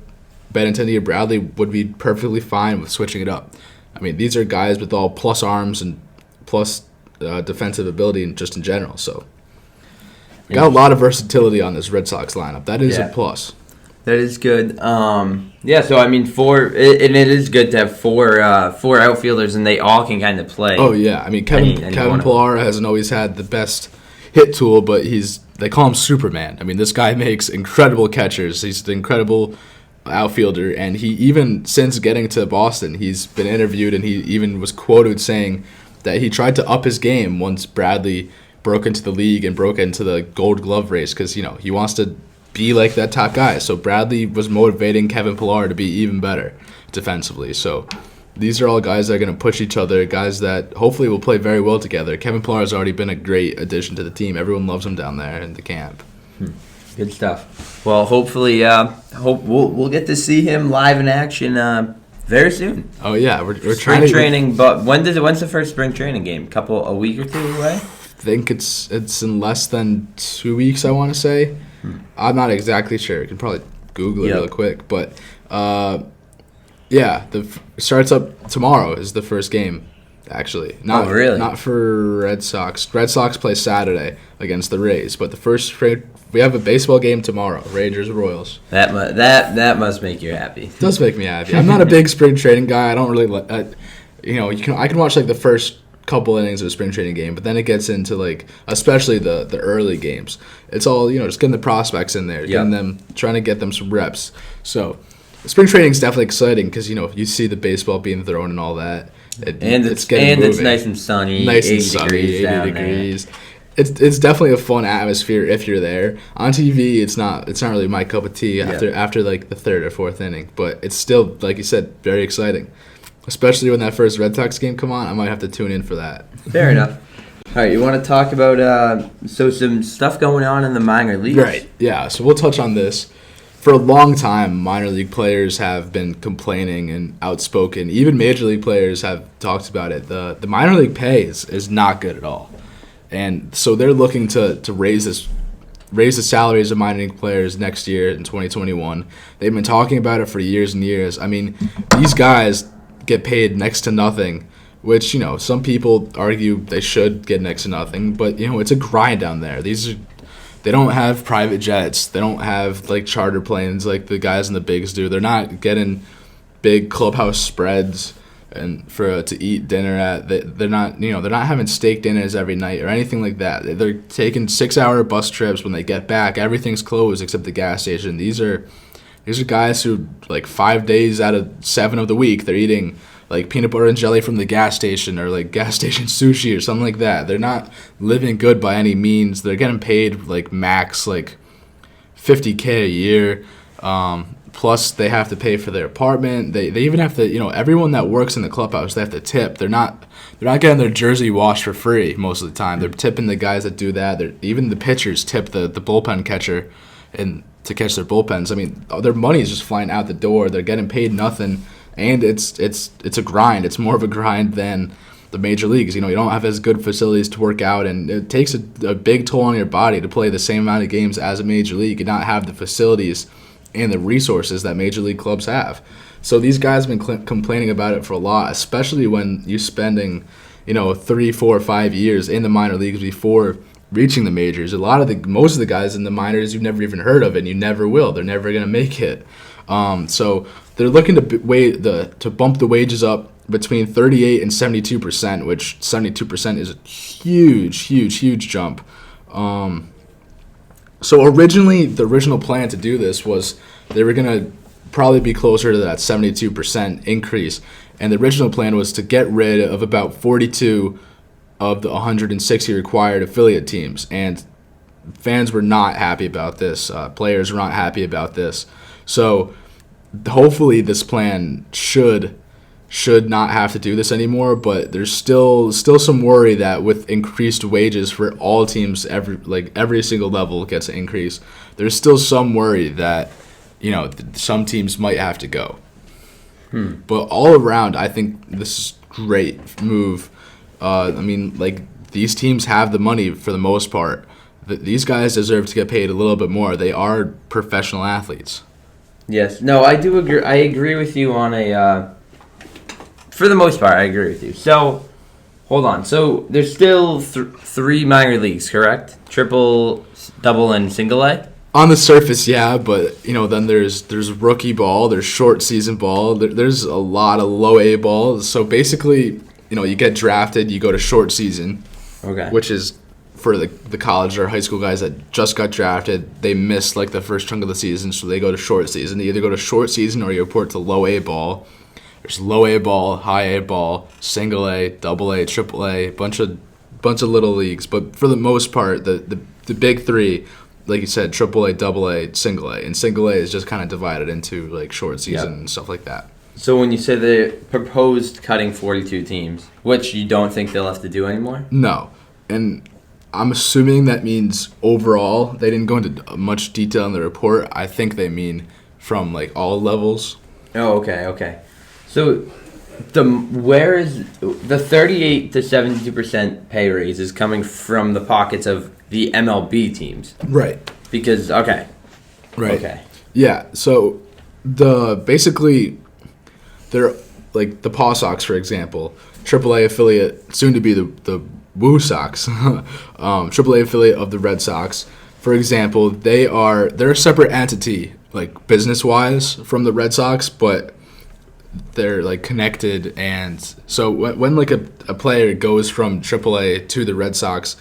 Benintendi or Bradley would be perfectly fine with switching it up. I mean, these are guys with all plus arms and plus defensive ability and just in general. So got a lot of versatility on this Red Sox lineup. That is a plus. That is good. Yeah, so I mean, it is good to have four outfielders, and they all can kind of play. Oh yeah, I mean Kevin Pillar hasn't always had the best hit tool, but they call him Superman. I mean, this guy makes incredible catchers. He's an incredible outfielder, and he even since getting to Boston, he's been interviewed, and he even was quoted saying that he tried to up his game once Bradley broke into the league and broke into the Gold Glove race because he wants to be like that top guy. So Bradley was motivating Kevin Pillar to be even better defensively. So these are all guys that are going to push each other, guys that hopefully will play very well together. Kevin Pillar has already been a great addition to the team. Everyone loves him down there in the camp. Good stuff. Well, hopefully, hope we'll get to see him live in action very soon. Oh yeah, we're trying Spring to training, but when's the first spring training game? A week or two away? I think it's in less than 2 weeks. I want to say. I'm not exactly sure. You can probably Google it real quick, but yeah, starts up tomorrow is the first game. Actually, not really? Not for Red Sox. Red Sox play Saturday against the Rays, but we have a baseball game tomorrow. Rangers Royals. That must make you happy. It does make me happy. I'm not a big spring training guy. I don't really I can watch like the first couple innings of a spring training game, but then it gets into like especially the early games. It's all just getting the prospects in there, getting them, trying to get them some reps. So spring training is definitely exciting because you see the baseball being thrown and all that. It's nice and sunny. Nice 80 and sunny, degrees 80 degrees. It's definitely a fun atmosphere if you're there. On TV, it's not really my cup of tea after like the third or fourth inning, but it's still, like you said, very exciting. Especially when that first Red Sox game come on, I might have to tune in for that. Fair enough. All right, you want to talk about some stuff going on in the minor leagues? Right. Yeah. So we'll touch on this. For a long time, minor league players have been complaining and outspoken. Even major league players have talked about it. The minor league pay is not good at all, and so they're looking to raise the salaries of minor league players next year in 2021. They've been talking about it for years and years. I mean, these guys get paid next to nothing, which some people argue they should get next to nothing, but it's a grind down there. They don't have private jets. They don't have like charter planes like the guys in the bigs do. They're not getting big clubhouse spreads and to eat dinner at. They're not having steak dinners every night or anything like that. They're taking 6-hour bus trips. When they get back, everything's closed except the gas station. These are guys who like 5 days out of 7 of the week they're eating like peanut butter and jelly from the gas station or like gas station sushi or something like that. They're not living good by any means. They're getting paid like max like $50K a year. Plus they have to pay for their apartment. They even have to, everyone that works in the clubhouse, they have to tip. They're not getting their jersey washed for free most of the time. They're tipping the guys that do that. Even the pitchers tip the bullpen catcher and to catch their bullpens. I mean, their money is just flying out the door. They're getting paid nothing. And it's a grind. It's more of a grind than the major leagues. You don't have as good facilities to work out, and it takes a big toll on your body to play the same amount of games as a major league and not have the facilities and the resources that major league clubs have. So these guys have been complaining about it for a lot, especially when you're spending 3, 4, 5 years in the minor leagues before reaching the majors. Most of the guys in the minors you've never even heard of, and you never will. They're never going to make it. So they're looking to bump the wages up between 38 and 72%, which 72% is a huge jump. So originally, the original plan to do this was they were going to probably be closer to that 72% increase, and the original plan was to get rid of about 42 of the 160 required affiliate teams, and fans were not happy about this. Players were not happy about this. So hopefully this plan should not have to do this anymore, but there's still some worry that with increased wages for all teams, every single level gets an increase. There's still some worry that some teams might have to go. But all around, I think this is a great move. These teams have the money for the most part. These guys deserve to get paid a little bit more. They are professional athletes. Yes. No, I do agree. I agree with you on for the most part, I agree with you. So, hold on. So, there's still 3 minor leagues, correct? Triple, double, and single A? On the surface, yeah, but, then there's rookie ball, there's short season ball, there's a lot of low A ball. So, basically, you get drafted, you go to short season, okay, which is for the college or high school guys that just got drafted. They miss the first chunk of the season, so they go to short season. They either go to short season or you report to low A ball. There's low A ball, high A ball, single A, double A, triple A, bunch of little leagues. But for the most part, the big 3, like you said, triple A, double A, single A, and single A is just kind of divided into short season and stuff like that. So when you say they proposed cutting 42 teams, which you don't think they'll have to do anymore? No, and I'm assuming that means overall. They didn't go into much detail in the report. I think they mean from like all levels. Oh, okay. So where is the 38 to 72% pay raise is coming from the pockets of the MLB teams? Right. Because Right. Okay. Yeah. So they're like the Paw Sox, for example, AAA affiliate, soon to be the Woo Sox, AAA affiliate of the Red Sox. For example, they're a separate entity, like business wise, from the Red Sox, but they're like connected. And so when like a player goes from AAA to the Red Sox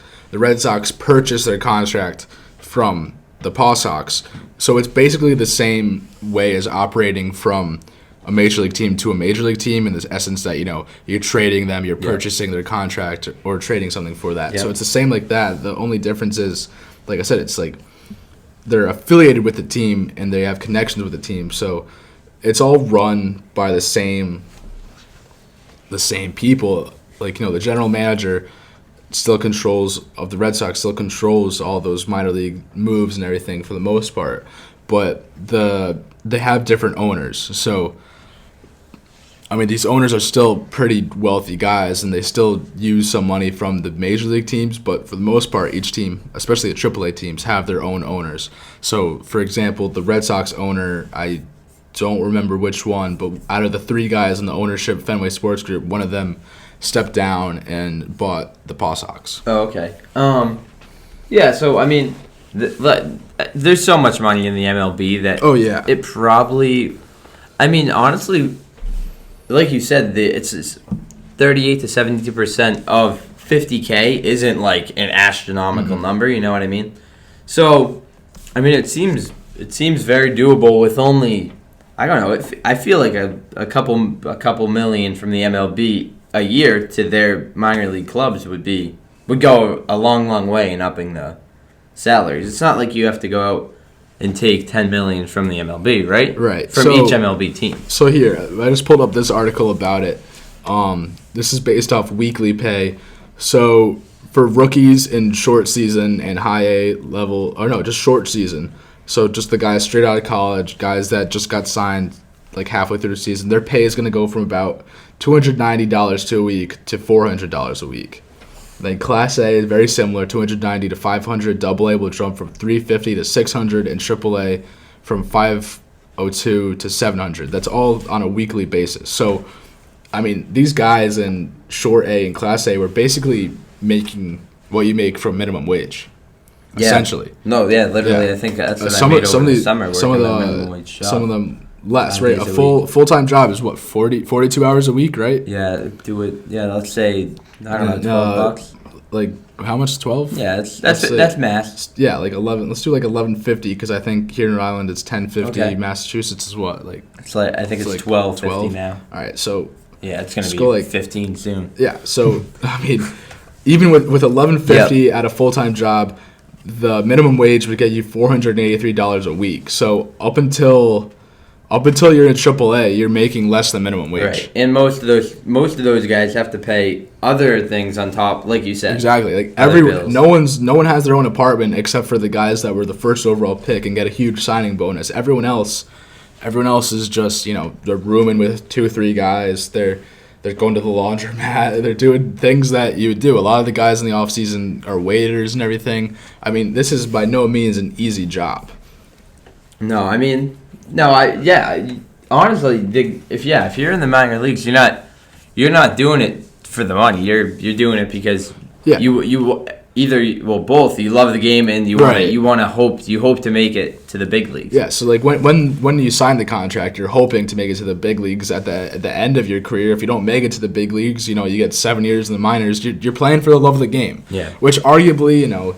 purchase their contract from the Paw Sox. So it's basically the same way as operating from a major league team to a major league team in the essence that, you're trading them, you're purchasing their contract or trading something for that. So it's the same like that. The only difference is, like I said, it's like they're affiliated with the team and they have connections with the team. So it's all run by the same people. Like, the general manager of the Red Sox still controls all those minor league moves and everything for the most part. But they have different owners. So these owners are still pretty wealthy guys, and they still use some money from the major league teams, but for the most part, each team, especially the AAA teams, have their own owners. So, for example, the Red Sox owner, I don't remember which one, but out of the three guys in the ownership Fenway Sports Group, one of them stepped down and bought the Paw Sox. Oh, okay. Yeah, so, there's so much money in the MLB that it probably, honestly, like you said, it's 38 to 72% of 50K isn't like an astronomical number, you know what I mean? So, it seems very doable with only, I don't know, I feel like a couple million from the MLB a year to their minor league clubs would go a long, long way in upping the salaries. It's not like you have to go out and take $10 million from the MLB, right? Right. From each MLB team. So here, I just pulled up this article about it. This is based off weekly pay. So for rookies in short season and high A level, just short season. So just the guys straight out of college, guys that just got signed like halfway through the season, their pay is going to go from about $290 a week to $400 a week. Then Class A is very similar, $290 to $500. Double A will jump from $350 to $600, and Triple A from $502 to $700. That's all on a weekly basis. So, these guys in Short A and Class A were basically making what you make from minimum wage, essentially. No, literally. Yeah. I think that's what I made over the summer. Some of them less, right? A full-time job is what, 42 hours a week, right? Yeah, let's say, I don't know, $12. Like, how much? 12? Yeah, that's math. Yeah, like 11. Let's do like 11.50 because I think here in Rhode Island it's 10.50. Okay. Massachusetts is what, like? It's like I think it's like 12.50 now. All right, so yeah, it's gonna be like 15 soon. Yeah, so even with 11.50 at a full-time job, the minimum wage would get you $483 a week. So up until you're in AAA, you're making less than minimum wage. Right. And most of those guys have to pay other things on top, like you said. Exactly. Like no one has their own apartment except for the guys that were the first overall pick and get a huge signing bonus. Everyone else is just, they're rooming with 2-3 guys. They're going to the laundromat. They're doing things that you would do. A lot of the guys in the off season are waiters and everything. This is by no means an easy job. No, honestly, if you're in the minor leagues, you're not doing it for the money. You're doing it because you both you love the game and you hope to make it to the big leagues. Yeah, so like when you sign the contract, you're hoping to make it to the big leagues at the end of your career. If you don't make it to the big leagues, you get 7 years in the minors. You're playing for the love of the game. Yeah. Which arguably,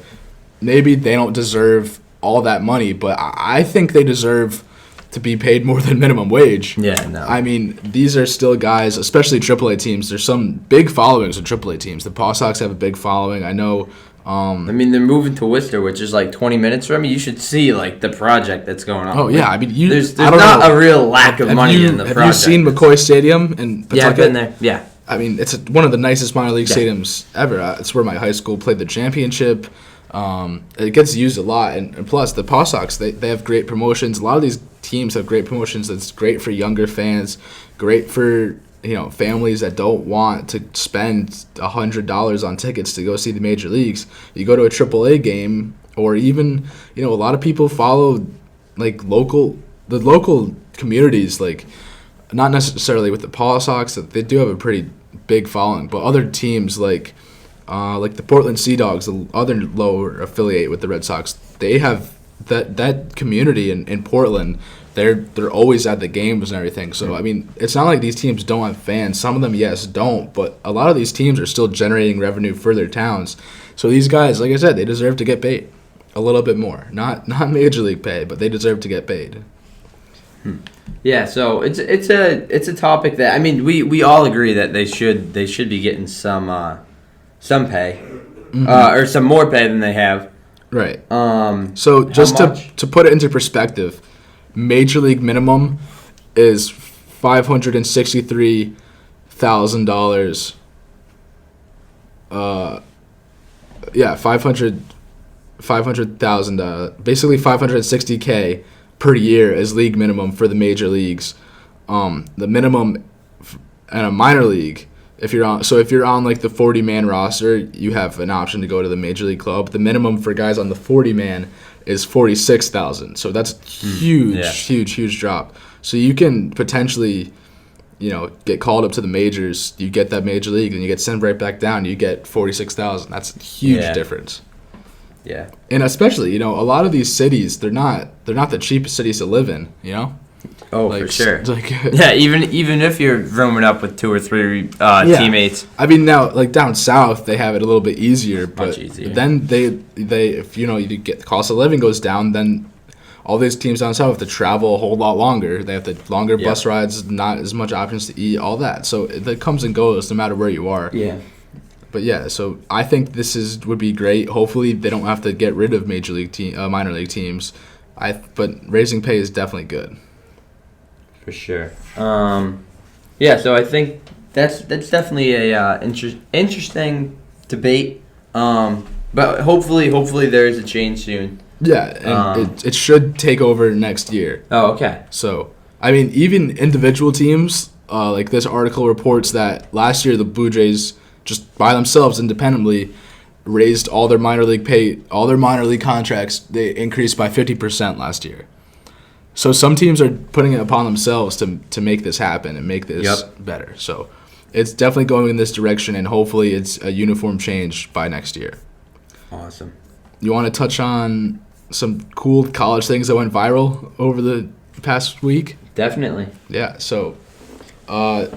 maybe they don't deserve all that money, but I think they deserve to be paid more than minimum wage. Yeah, no. These are still guys, especially AAA teams. There's some big followings of AAA teams. The Paw Sox have a big following. I know. They're moving to Worcester, which is like 20 minutes from me. You should see like the project that's going on. Oh yeah, there's not a real lack of money in the project. Have you seen McCoy Stadium in Pawtucket? Yeah, I've been there. Yeah. I mean, it's one of the nicest minor league stadiums ever. It's where my high school played the championship. It gets used a lot, and plus the Paw Sox, they have great promotions. A lot of these teams have great promotions. That's great for younger fans, great for families that don't want to spend $100 on tickets to go see the major leagues. You go to a AAA game, or even a lot of people follow like the local communities, like not necessarily with the Paw Sox. They do have a pretty big following, but other teams like the Portland Sea Dogs, the other lower affiliate with the Red Sox, they have that community in Portland. They're always at the games and everything. So I mean, it's not like these teams don't have fans. Some of them, yes, don't, but a lot of these teams are still generating revenue for their towns. So these guys, like I said, they deserve to get paid a little bit more. Not major league pay, but they deserve to get paid. Yeah, so it's a topic that, I mean, we all agree that they should be getting some pay, or some more pay than they have. Right. So just to put it into perspective, major league minimum is $563,000. $500,000. Basically $560K per year is league minimum for the major leagues. The minimum in a minor league, if you're on like the 40-man roster, you have an option to go to the major league club. The minimum for guys on the 40-man is $46,000. So that's huge drop. So you can potentially, get called up to the majors. You get that major league, and you get sent right back down. You get $46,000. That's a huge difference. Yeah. And especially, a lot of these cities, they're not the cheapest cities to live in, Oh, for sure. Even if you're rooming up with 2 or 3 teammates. I mean, now, like down south, they have it a little bit easier. But much easier. Then they if you get the cost of living goes down, then all these teams down south have to travel a whole lot longer. They have the longer bus rides, not as much options to eat, all that. So it comes and goes no matter where you are. Yeah. But yeah, so I think this would be great. Hopefully, they don't have to get rid of minor league teams. But raising pay is definitely good. For sure. So I think that's definitely a interesting debate. But hopefully there is a change soon. Yeah, and it should take over next year. Oh, okay. So I mean, even individual teams, like this article reports that last year the Blue Jays just by themselves independently raised all their minor league contracts. They increased by 50% last year. So some teams are putting it upon themselves to make this happen and make this better. So it's definitely going in this direction, and hopefully it's a uniform change by next year. Awesome. You want to touch on some cool college things that went viral over the past week? Definitely. Yeah, so I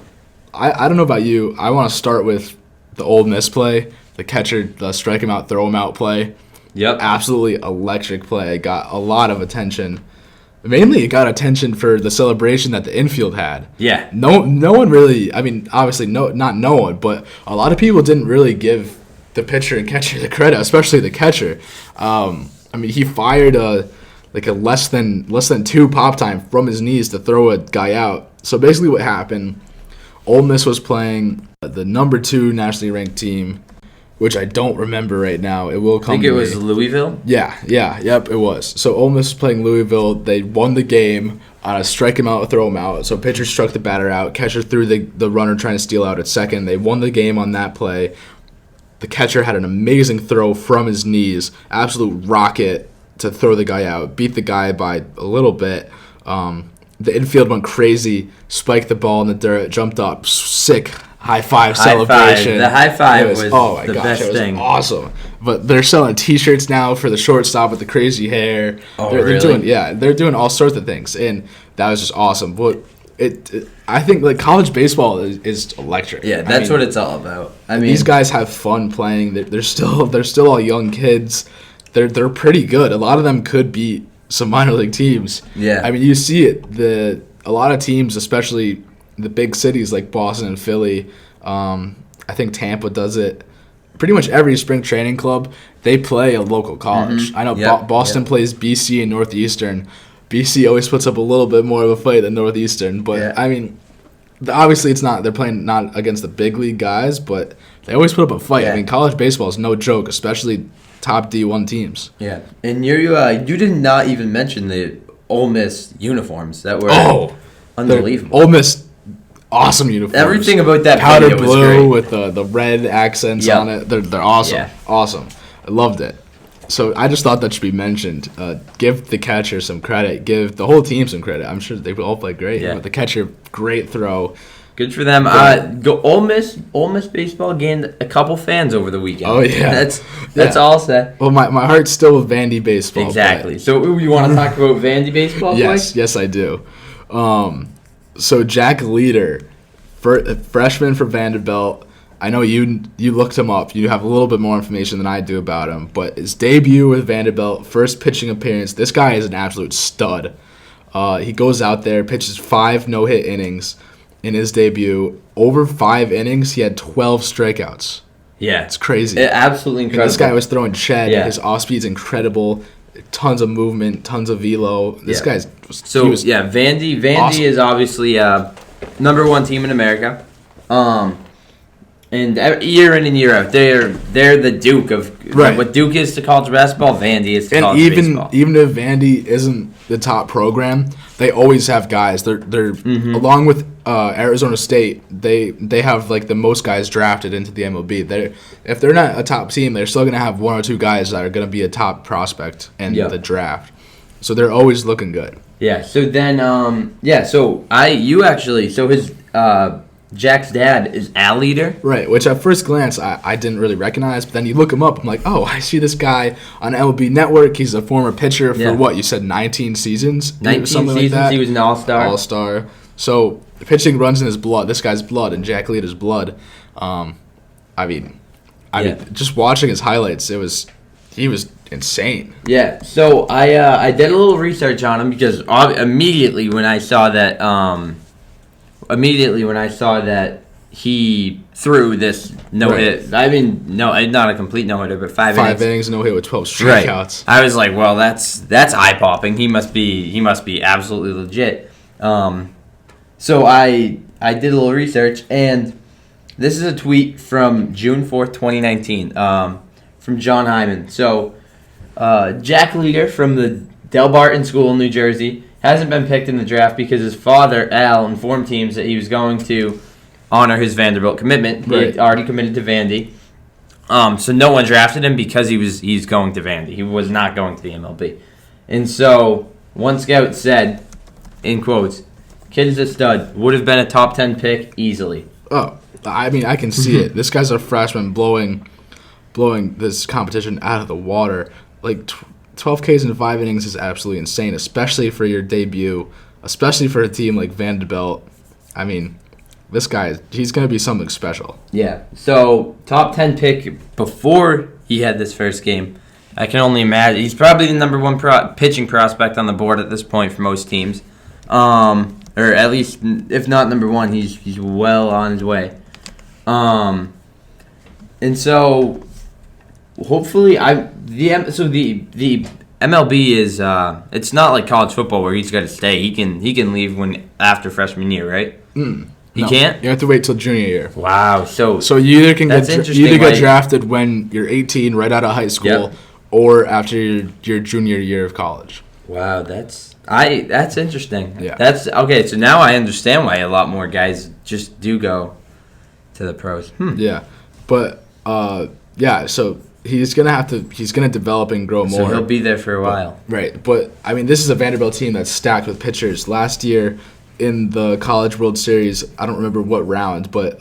don't know about you. I want to start with the Ole Miss play, the catcher, the strike him out, throw him out play. Yep. Absolutely electric play. It got a lot of attention. Mainly, it got attention for the celebration that the infield had. Yeah. No one really. I mean, obviously, not no one, but a lot of people didn't really give the pitcher and catcher the credit, especially the catcher. I mean, he fired a less than 2 pop time from his knees to throw a guy out. So basically, what happened? Ole Miss was playing the number 2 nationally ranked team, which I don't remember right now. It will come. I think it was Louisville. Yep, it was. So Ole Miss was playing Louisville. They won the game on a strike him out, throw him out. So pitcher struck the batter out. Catcher threw the runner trying to steal out at second. They won the game on that play. The catcher had an amazing throw from his knees, absolute rocket to throw the guy out. Beat the guy by a little bit. The infield went crazy, spiked the ball in the dirt, jumped up, sick high five celebration. The high five was the best thing. It was awesome. But they're selling T-shirts now for the shortstop with the crazy hair. Oh, really? They're doing all sorts of things, and that was just awesome. But I think like college baseball is electric. Yeah, that's what it's all about. I mean, these guys have fun playing. They're still all young kids. They're pretty good. A lot of them could beat some minor league teams. Yeah. I mean, you see it. A lot of teams, especially the big cities like Boston and Philly, I think Tampa does it. Pretty much every spring training club, they play a local college. I know Boston plays BC and Northeastern. BC always puts up a little bit more of a fight than Northeastern, but I mean, obviously it's not. They're playing not against the big league guys, but they always put up a fight. Yeah. I mean, college baseball is no joke, especially top D1 teams. Yeah, and you did not even mention the Ole Miss uniforms that were unbelievable. Ole Miss, awesome uniforms. Everything about that powder video was blue great. with the red accents on it. They're awesome. Yeah. Awesome. I loved it. So I just thought that should be mentioned. Give the catcher some credit. Give the whole team some credit. I'm sure they all played great. Yeah. But the catcher, great throw. Good for them. Go Ole Miss. Ole Miss baseball gained a couple fans over the weekend. Oh, yeah. That's all set. Well, my heart's still with Vandy baseball. Exactly. So you want to talk about Vandy baseball? Yes, I do. So Jack Leader, freshman for Vanderbilt. I know you looked him up. You have a little bit more information than I do about him. But his debut with Vanderbilt, first pitching appearance. This guy is an absolute stud. He goes out there, pitches 5 no-hit innings in his debut. Over 5 innings, he had 12 strikeouts. Yeah. It's crazy. Absolutely incredible. And this guy was throwing shed. Yeah. His off-speed's incredible. Tons of movement, tons of velo. This guy's... Vandy awesome. is obviously number 1 team in America. And year in and year out, they're the Duke of what Duke is to college basketball. Vandy is to college baseball. Even if Vandy isn't the top program, they always have guys. They're along with Arizona State. They have like the most guys drafted into the MiLB. If they're not a top team, they're still gonna have 1 or 2 guys that are gonna be a top prospect in the draft. So they're always looking good. Yeah. So then, his Jack's dad is Al Leader. Right, which at first glance I didn't really recognize, but then you look him up, I'm like, oh, I see this guy on MLB Network. He's a former pitcher for what, you said 19 seasons? 19 something seasons, like that? he was an all-star. All-star. So pitching runs in his blood. This guy's blood and Jack Leader's blood. I mean, just watching his highlights, he was insane. Yeah, so I did a little research on him because immediately when I saw that he threw this no-hit. I mean, not a complete no-hitter, but 5 innings. 5 innings, no-hit with 12 strikeouts. Right. I was like, well, that's eye-popping. He must be absolutely legit. So I did a little research, and this is a tweet from June 4th, 2019, from John Hyman. So Jack Leader from the Del Barton School in New Jersey hasn't been picked in the draft because his father, Al, informed teams that he was going to honor his Vanderbilt commitment. He had already committed to Vandy. So no one drafted him because he's going to Vandy. He was not going to the MLB. And so one scout said, in quotes, "Kid is a stud. Would have been a top 10 pick easily." Oh, I mean, I can see it. This guy's a freshman blowing this competition out of the water. Like 12 Ks in 5 innings is absolutely insane, especially for your debut, especially for a team like Vanderbilt. I mean, this guy, he's going to be something special. Yeah. So, top 10 pick before he had this first game. I can only imagine. He's probably the number 1 pitching prospect on the board at this point for most teams. Or at least, if not number 1, he's well on his way. And so, hopefully, the MLB is it's not like college football where he's got to stay. He can leave after freshman year, right? He can't. You have to wait till junior year. Wow. So you either can that's interesting, get drafted when you're 18, right out of high school, or after your junior year of college. Wow, that's interesting. Yeah. That's okay. So now I understand why a lot more guys just do go to the pros. Yeah, but so he's gonna develop and grow more. So he'll be there for a while. Right, but I mean, this is a Vanderbilt team that's stacked with pitchers. Last year in the College World Series, I don't remember what round, but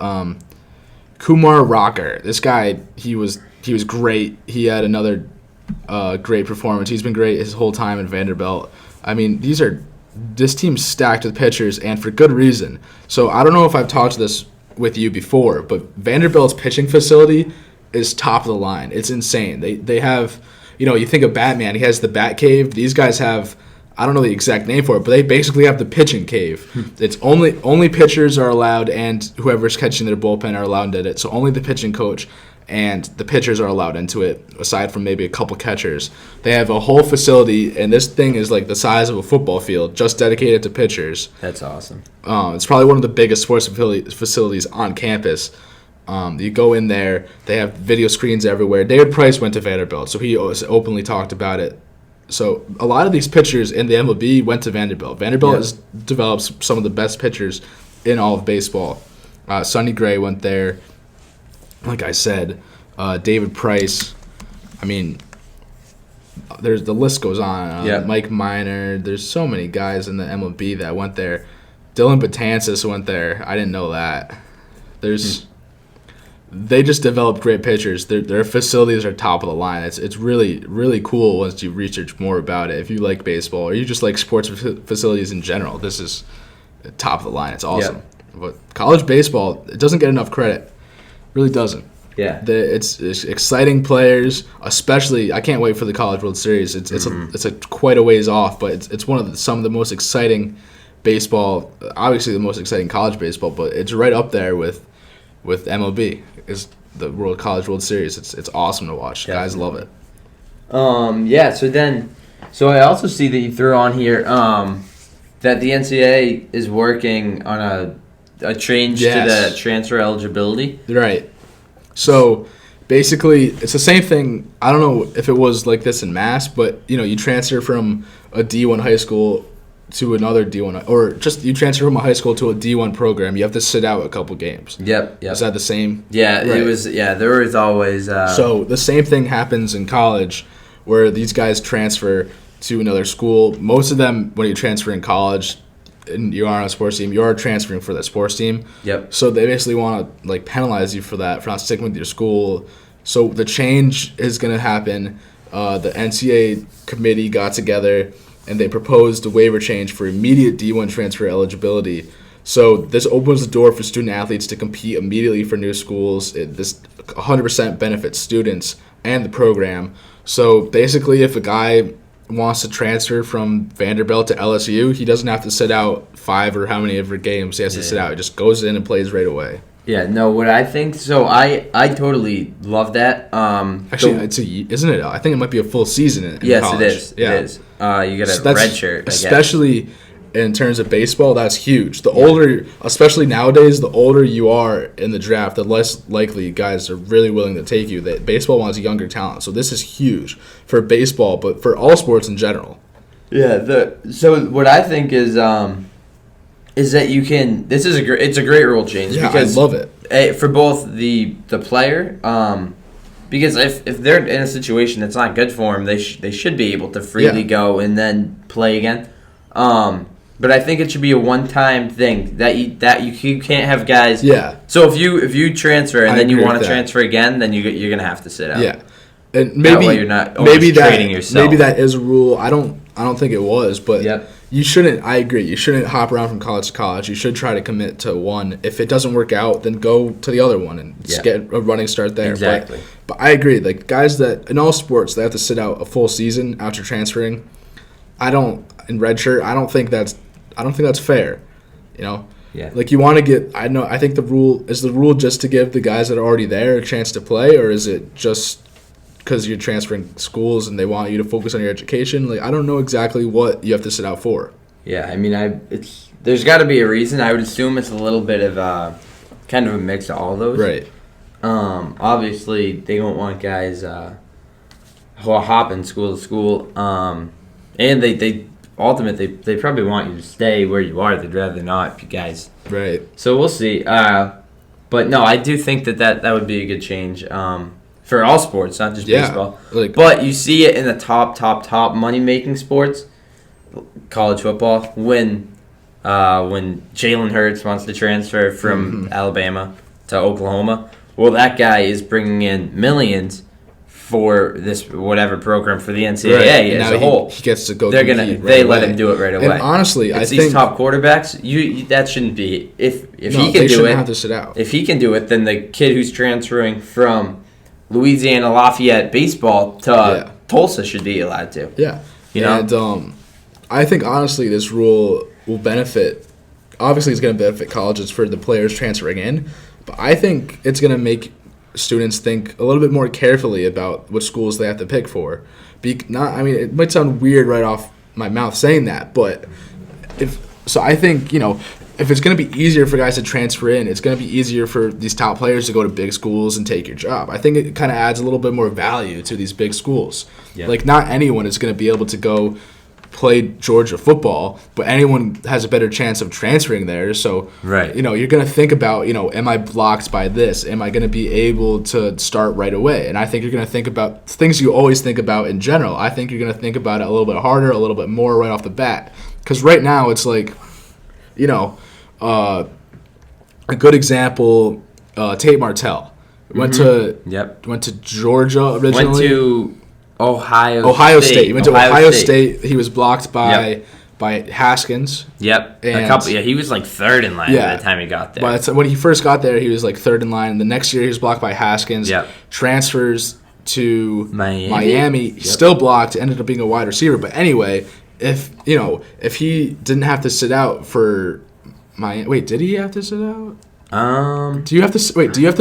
Kumar Rocker, this guy, he was great. He had another great performance. He's been great his whole time in Vanderbilt. I mean, this team's stacked with pitchers, and for good reason. So I don't know if I've talked this with you before, but Vanderbilt's pitching facility is top of the line. It's insane. They have, you think of Batman, he has the Bat Cave. These guys have, I don't know the exact name for it, but they basically have the pitching cave. It's only pitchers are allowed, and whoever's catching their bullpen are allowed in it. So only the pitching coach. and the pitchers are allowed into it, aside from maybe a couple catchers. They have a whole facility, and this thing is like the size of a football field, just dedicated to pitchers. That's awesome. It's probably one of the biggest sports facilities on campus. You go in there, they have video screens everywhere. David Price went to Vanderbilt, so he openly talked about it. So a lot of these pitchers in the MLB went to Vanderbilt. Vanderbilt has developed some of the best pitchers in all of baseball. Sonny Gray went there. Like I said, David Price. I mean, the list goes on. Mike Minor. There's so many guys in the MLB that went there. Dylan Betances went there. I didn't know that. They just developed great pitchers. Their facilities are top of the line. It's really, really cool once you research more about it. If you like baseball or you just like sports facilities in general, this is top of the line. It's awesome. But college baseball, it doesn't get enough credit. It really doesn't. Yeah. It's exciting players, especially. I can't wait for the College World Series. It's quite a ways off, but it's one of some of the most exciting baseball. Obviously, the most exciting college baseball, but it's right up there with MLB. Is the College World Series. It's awesome to watch. Definitely. Guys love it. So I also see that you threw on here that the NCAA is working on a change to the transfer eligibility. Right. So basically, it's the same thing. I don't know if it was like this in Mass, but you transfer from a D1 high school to another D1, or just you transfer from a high school to a D1 program. You have to sit out a couple games. Yep. Is that the same? Yeah, right. It was. Yeah, there was always. So the same thing happens in college, where these guys transfer to another school. Most of them, when you transfer in college, and you are on a sports team, you are transferring for that sports team. Yep. So they basically want to penalize you for that, for not sticking with your school. So the change is going to happen. The NCAA committee got together and they proposed a waiver change for immediate D1 transfer eligibility. So this opens the door for student athletes to compete immediately for new schools. This 100% benefits students and the program. So basically, if a guy wants to transfer from Vanderbilt to LSU, he doesn't have to sit out 5 or how many ever games he has to sit out. He just goes in and plays right away. Yeah, no, what I think, so I totally love that. Actually, isn't it? I think it might be a full season in yes, college. It is. Yeah. It is. You get a red shirt, especially in terms of baseball, that's huge. The older, especially nowadays, the older you are in the draft, the less likely guys are really willing to take you. Baseball wants younger talent, so this is huge for baseball, but for all sports in general. Yeah. So what I think is that you can. It's a great rule change. Yeah, because I love it for both the player. Because if they're in a situation that's not good for them, they should be able to freely go and then play again. But I think it should be a one-time thing that you can't have guys. Yeah. So if you transfer and then you want to transfer again, then you're gonna have to sit out. Yeah. And maybe that way you're not trading yourself. Maybe that is a rule. I don't think it was, but you shouldn't. I agree. You shouldn't hop around from college to college. You should try to commit to one. If it doesn't work out, then go to the other one and just get a running start there. Exactly. But I agree. Like guys that in all sports they have to sit out a full season after transferring. In redshirt. I don't think that's fair. Yeah. Like you want to get. I think the rule just to give the guys that are already there a chance to play, or is it just because you're transferring schools and they want you to focus on your education? Like I don't know exactly what you have to sit out for. Yeah, I mean, there's got to be a reason. I would assume it's a little bit of kind of a mix of all of those. Right. Obviously, they don't want guys who are hopping school to school. And they ultimately they probably want you to stay where you are. They'd rather not, you guys. Right. So we'll see. But no, I do think that would be a good change. For all sports, not just baseball. But you see it in the top money-making sports, college football, when Jalen Hurts wants to transfer from Alabama to Oklahoma. Well, that guy is bringing in millions for this whatever program for the NCAA as a whole. He gets to go. They let him do it right away. And honestly, I think these top quarterbacks, that shouldn't be. If he can they do it, have to sit out. If he can do it, then the kid who's transferring from Louisiana Lafayette baseball to Tulsa should be allowed to. Yeah. And I think honestly this rule will benefit. Obviously, it's going to benefit colleges for the players transferring in, but I think it's going to make students think a little bit more carefully about what schools they have to pick for. It might sound weird right off my mouth saying that, but I think, if it's going to be easier for guys to transfer in, it's going to be easier for these top players to go to big schools and take your job. I think it kind of adds a little bit more value to these big schools. Yeah. Like, not anyone is going to be able to go play Georgia football, but anyone has a better chance of transferring there. So, right. You're going to think about, am I blocked by this? Am I going to be able to start right away? And I think you're going to think about things you always think about in general. I think you're going to think about it a little bit harder, a little bit more right off the bat. Because right now it's like, a good example, Tate Martell went to Georgia originally. Went to Ohio State. He went to Ohio State. He was blocked by Haskins. Yep. He was like third in line by the time he got there. But when he first got there, he was like third in line. And the next year, he was blocked by Haskins. Yep. Transfers to Miami. Still blocked. Ended up being a wide receiver. But anyway, if he didn't have to sit out for did he have to sit out? Do you have to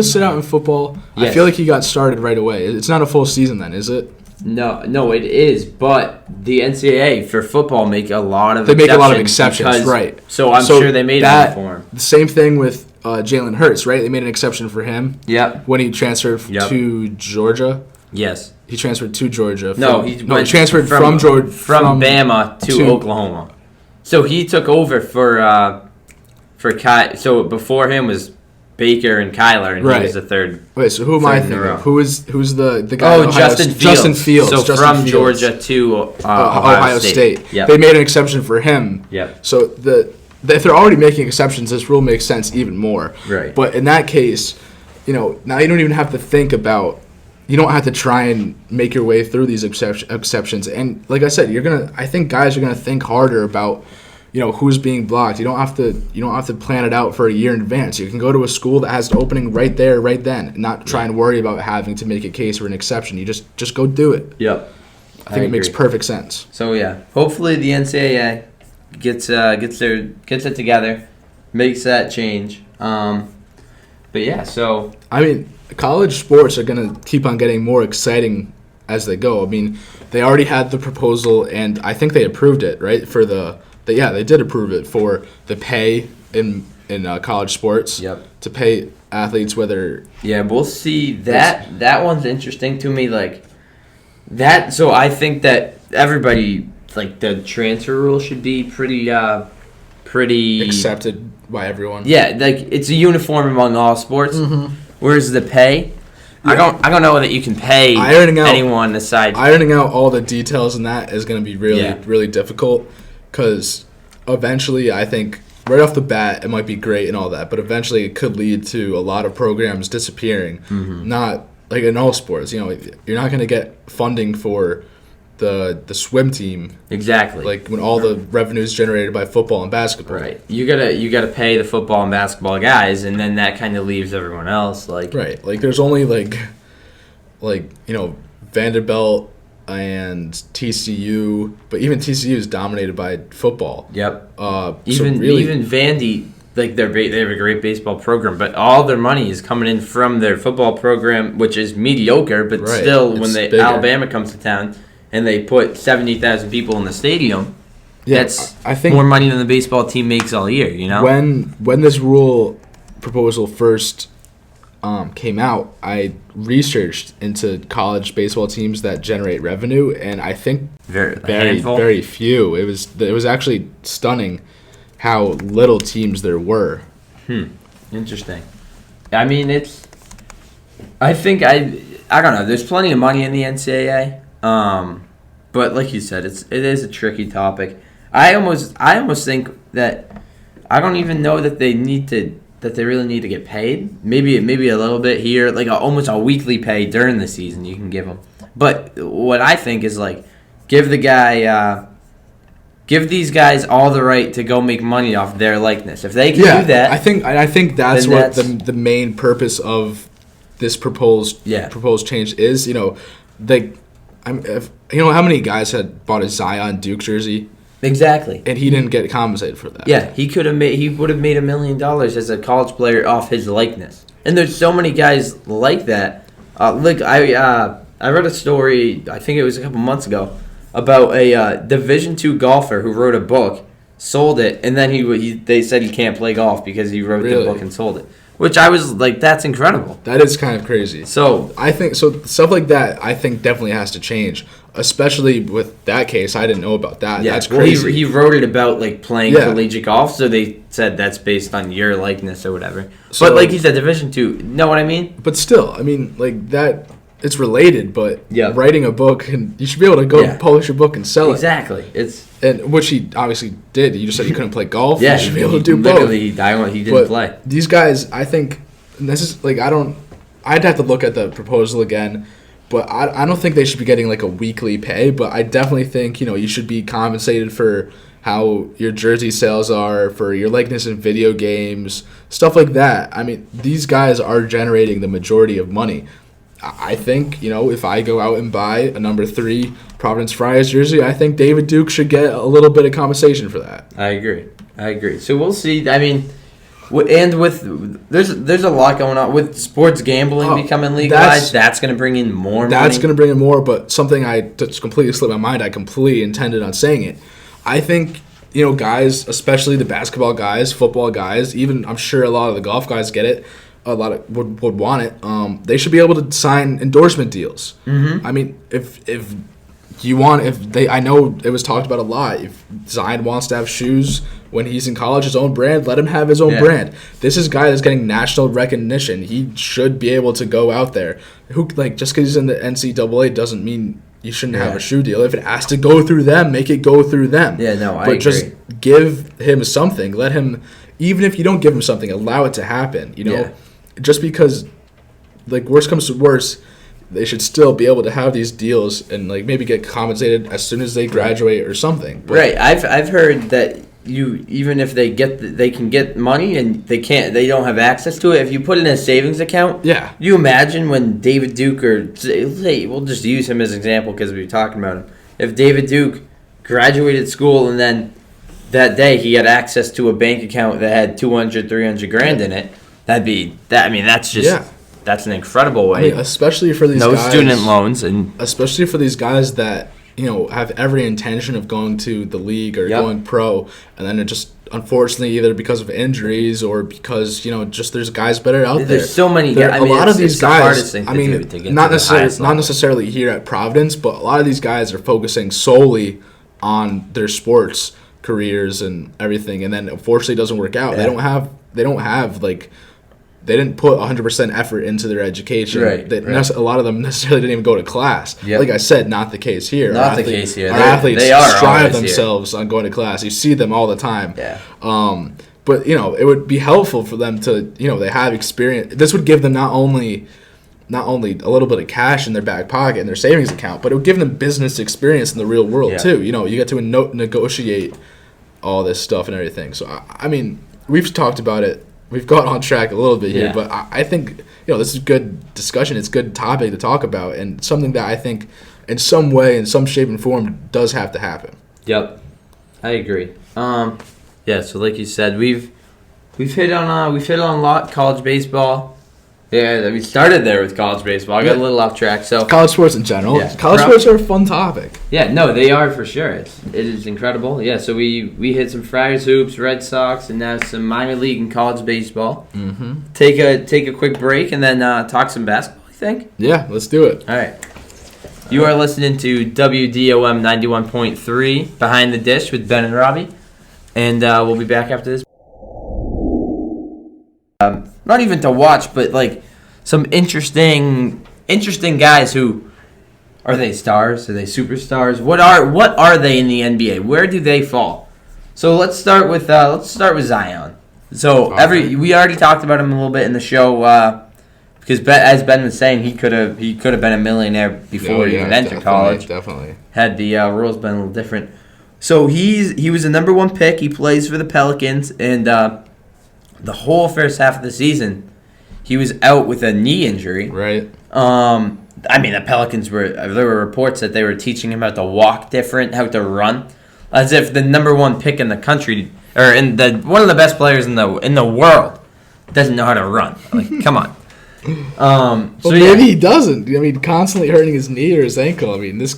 sit out in football? Yes. I feel like he got started right away. It's not a full season then, is it? No, it is. But the NCAA for football make a lot of exceptions, right? So I'm sure they made it for him. The same thing with Jalen Hurts, right? They made an exception for him. Yep. When he transferred to Georgia. Yes. He transferred to Georgia. He transferred from Georgia from Bama to Oklahoma. So he took over for Ky. So before him was Baker and Kyler, and he was the third. Wait, so who am I thinking of? Who's the guy? Oh, Justin Fields. So Justin Fields. Georgia to Ohio State. Yep. They made an exception for him. Yep. So if they're already making exceptions, this rule makes sense even more. Right. But in that case, now you don't even have to think about. You don't have to try and make your way through these exceptions. And like I said, I think guys are gonna think harder about. Who's being blocked. You don't have to plan it out for a year in advance. You can go to a school that has an opening right there, right then, and not try and worry about having to make a case for an exception. You just go do it. Yep. I think it makes perfect sense. So hopefully the NCAA gets it together, makes that change. So college sports are gonna keep on getting more exciting as they go. They already had the proposal, and I think they approved it, right? They did approve it for the pay in college sports. Yep. To pay athletes whether. Yeah, we'll see. That one's interesting to me. Like that. So I think that everybody the transfer rule should be pretty accepted by everyone. Yeah, it's a uniform among all sports. Mm-hmm. Whereas the pay. Yeah. I don't know that you can pay anyone aside. Ironing out all the details in that is going to be really difficult. Because eventually, I think, right off the bat, it might be great and all that, but eventually it could lead to a lot of programs disappearing. Mm-hmm. Not, like in all sports, you're not going to get funding for the swim team. Exactly. Like when all the revenue is generated by football and basketball. Right. You gotta pay the football and basketball guys, and then that kind of leaves everyone else. Right. Like there's only Vanderbilt and TCU, but even TCU is dominated by football. Yep. Even Vandy, they have a great baseball program, but all their money is coming in from their football program, which is mediocre. But still, when Alabama comes to town and they put 70,000 people in the stadium, that's more money than the baseball team makes all year. When this rule proposal first came out, I researched into college baseball teams that generate revenue, and I think very few. It was actually stunning how little teams there were. Interesting. I don't know. There's plenty of money in the NCAA, but like you said, it is a tricky topic. I almost think that I don't even know that they really need to get paid. Maybe a little bit here, almost a weekly pay during the season you can give them. But what I think is give these guys all the right to go make money off their likeness. If they can do that, I think that's what the main purpose of this proposed change is. How many guys had bought a Zion Duke jersey? Exactly. and he didn't get compensated for that. Yeah, he would have made $1 million as a college player off his likeness. And there's so many guys like that. Look, I read a story, I think it was a couple months ago, about a Division II golfer who wrote a book, sold it, and then they said he can't play golf because he wrote the book and sold it. Which I was like, that's incredible. That is kind of crazy. So I think stuff like that. I think definitely has to change, especially with that case. I didn't know about that. yeah, That's crazy. Well, he wrote it about like playing collegiate golf, so they said that's based on your likeness or whatever. So, but like he said, Division II. Know what I mean? But still, I mean, like that. It's related, but Yeah. writing a book, and you should be able to go publish a book and sell it. Exactly. And which he obviously did. You just said he couldn't play golf. Yeah, you should be able to do literally, both. he didn't play. These guys, I think, and this is like I'd have to look at the proposal again, but I don't think they should be getting like a weekly pay. But I definitely think you should be compensated for how your jersey sales are, for your likeness in video games, stuff like that. I mean, these guys are generating the majority of money. I think, if I go out and buy a number 3 Providence Friars jersey, I think David Duke should get a little bit of compensation for that. I agree. So we'll see. I mean, there's a lot going on with sports gambling becoming legalized. That's going to bring in more money. That's going to bring in more, but something I just completely slipped my mind. I completely intended on saying it. I think, guys, especially the basketball guys, football guys, even I'm sure a lot of the golf guys get it. A lot of would want it. They should be able to sign endorsement deals. Mm-hmm. I mean, I know it was talked about a lot. If Zion wants to have shoes when he's in college, his own brand, let him have his own brand. This is a guy that's getting national recognition. He should be able to go out there. Just because he's in the NCAA doesn't mean you shouldn't have a shoe deal. If it has to go through them, make it go through them. Yeah, no, I agree. But just give him something. Let him, even if you don't give him something, allow it to happen. Yeah. Just because, worst comes to worst, they should still be able to have these deals and maybe get compensated as soon as they graduate or something. But right. I've heard that even if they can get money and they don't have access to it. If you put it in a savings account, you imagine when David Duke we'll just use him as an example because we were talking about him. If David Duke graduated school and then that day he had access to a bank account that had 200, 300 grand in it. That's an incredible way. I mean, especially for these guys. No student loans. Especially for these guys that, have every intention of going to the league or going pro, and then it just, unfortunately, either because of injuries or because, just there's guys better out there. There's so many guys. A lot of these guys, not necessarily necessarily here at Providence, but a lot of these guys are focusing solely on their sports careers and everything, and then unfortunately it doesn't work out. Yeah. They don't have they didn't put 100% effort into their education. Right. A lot of them necessarily didn't even go to class. Yep. Like I said, not the case here. Not the case here. Our athletes strive themselves on going to class. You see them all the time. Yeah. But it would be helpful for them to they have experience. This would give them not only a little bit of cash in their back pocket in their savings account, but it would give them business experience in the real world too. You get to negotiate all this stuff and everything. So I mean, we've talked about it. We've got on track a little bit here, but I think this is good discussion. It's a good topic to talk about, and something that I think, in some way, in some shape and form, does have to happen. Yep, I agree. So like you said, we've hit on a lot college baseball. Yeah, we started there with college baseball. I got a little off track. So college sports in general. Yeah. College sports are a fun topic. Yeah, no, they are for sure. It is incredible. Yeah, so we hit some Friars hoops, Red Sox, and now some minor league and college baseball. Mm-hmm. Take a quick break and then talk some basketball, I think? Yeah, let's do it. All right. You are listening to WDOM 91.3 Behind the Dish with Ben and Robbie. And we'll be back after this. Not even to watch, but some interesting guys who are they stars? Are they superstars? What are they in the NBA? Where do they fall? So let's start with Zion. So we already talked about him a little bit in the show because as Ben was saying, he could have been a millionaire before he even entered college. Definitely. Had the rules been a little different. So he was a number 1 pick. He plays for the Pelicans and. The whole first half of the season, he was out with a knee injury. Right. The Pelicans there were reports that they were teaching him how to walk different, how to run. as if the number one pick in the country or in the one of the best players in the world doesn't know how to run. Like, come on. Well, maybe he doesn't. I mean, constantly hurting his knee or his ankle. I mean, this